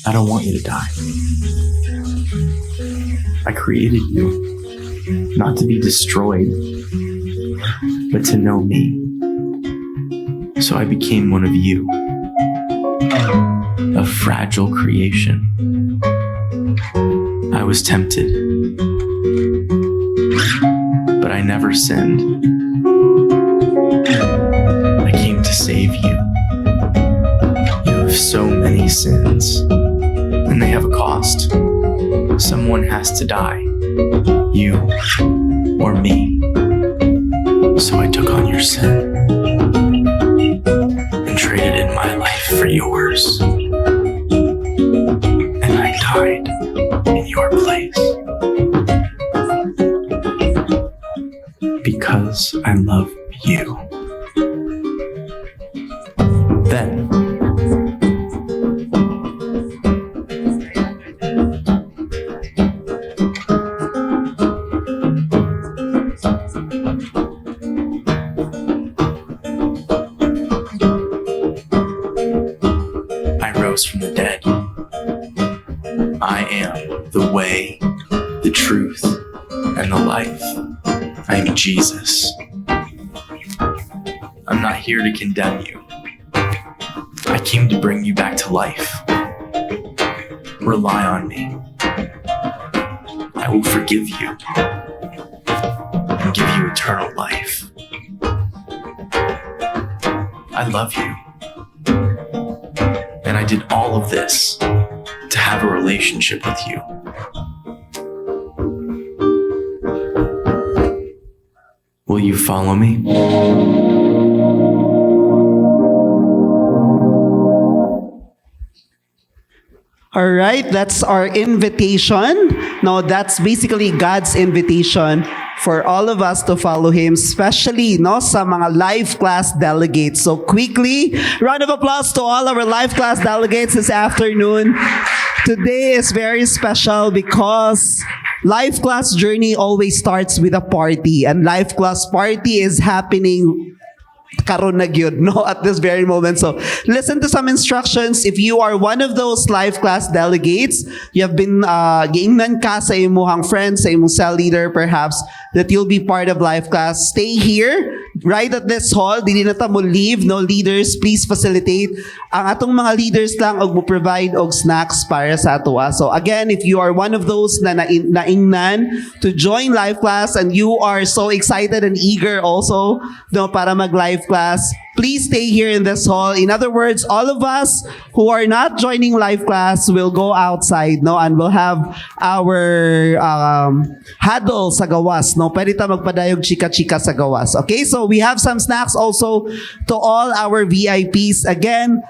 Speaker 6: I don't want you to die. I created you not to be destroyed, but to know me. So I became one of you, a fragile creation. I was tempted, but I never sinned. I came to save you. You have so many sins, and they have a cost. Someone has to die, you or me. So I took on your sin and traded in my life for yours. And I died in your place. Because I love you. am the way, the truth, and the life. I am Jesus. I'm not here to condemn you. I came to bring you back to life. Rely on me. I will forgive you and give you eternal life. I love you. And I did all of this to have a relationship with you. Will you follow me?
Speaker 5: All right, that's our invitation. No, that's basically God's invitation for all of us to follow Him, especially no, sa mga life class delegates. So quickly, round of applause to all our life class delegates this afternoon. Today is very special because life class journey always starts with a party, and life class party is happening karon na gyud, no, at this very moment. So listen to some instructions. If you are one of those life class delegates, you have been giingnan ka sa imuhang friends, sa imong cell leader perhaps, that you'll be part of life class. Stay here right at this hall. Dili na ta mo leave. No, leaders, please facilitate. Ang atong mga leaders lang og mo provide og snacks para sa atoa. So again, if you are one of those na naingnan to join life class and you are so excited and eager also no para mag life class, please stay here in this hall. In other words, all of us who are not joining life class will go outside, no, and we'll have our huddle sa gawas, no. Pwede ta magpadayog chika-chika sa gawas. Okay, so we have some snacks also to all our VIPs. Again,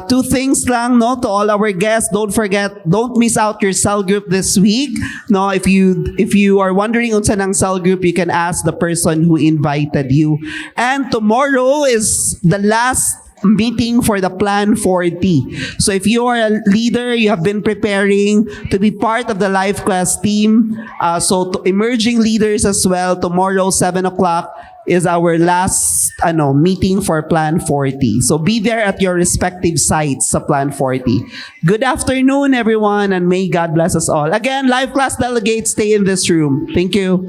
Speaker 5: two things lang, no, to all our guests. Don't forget, don't miss out your cell group this week. No, if you are wondering unsa nang cell group, you can ask the person who invited you. And tomorrow is the last meeting for the Plan 40. So if you are a leader, you have been preparing to be part of the life class team. So to emerging leaders as well, tomorrow 7 o'clock is our last meeting for Plan 40. So be there at your respective sites sa Plan 40. Good afternoon, everyone, and may God bless us all. Again, life class delegates, stay in this room. Thank you.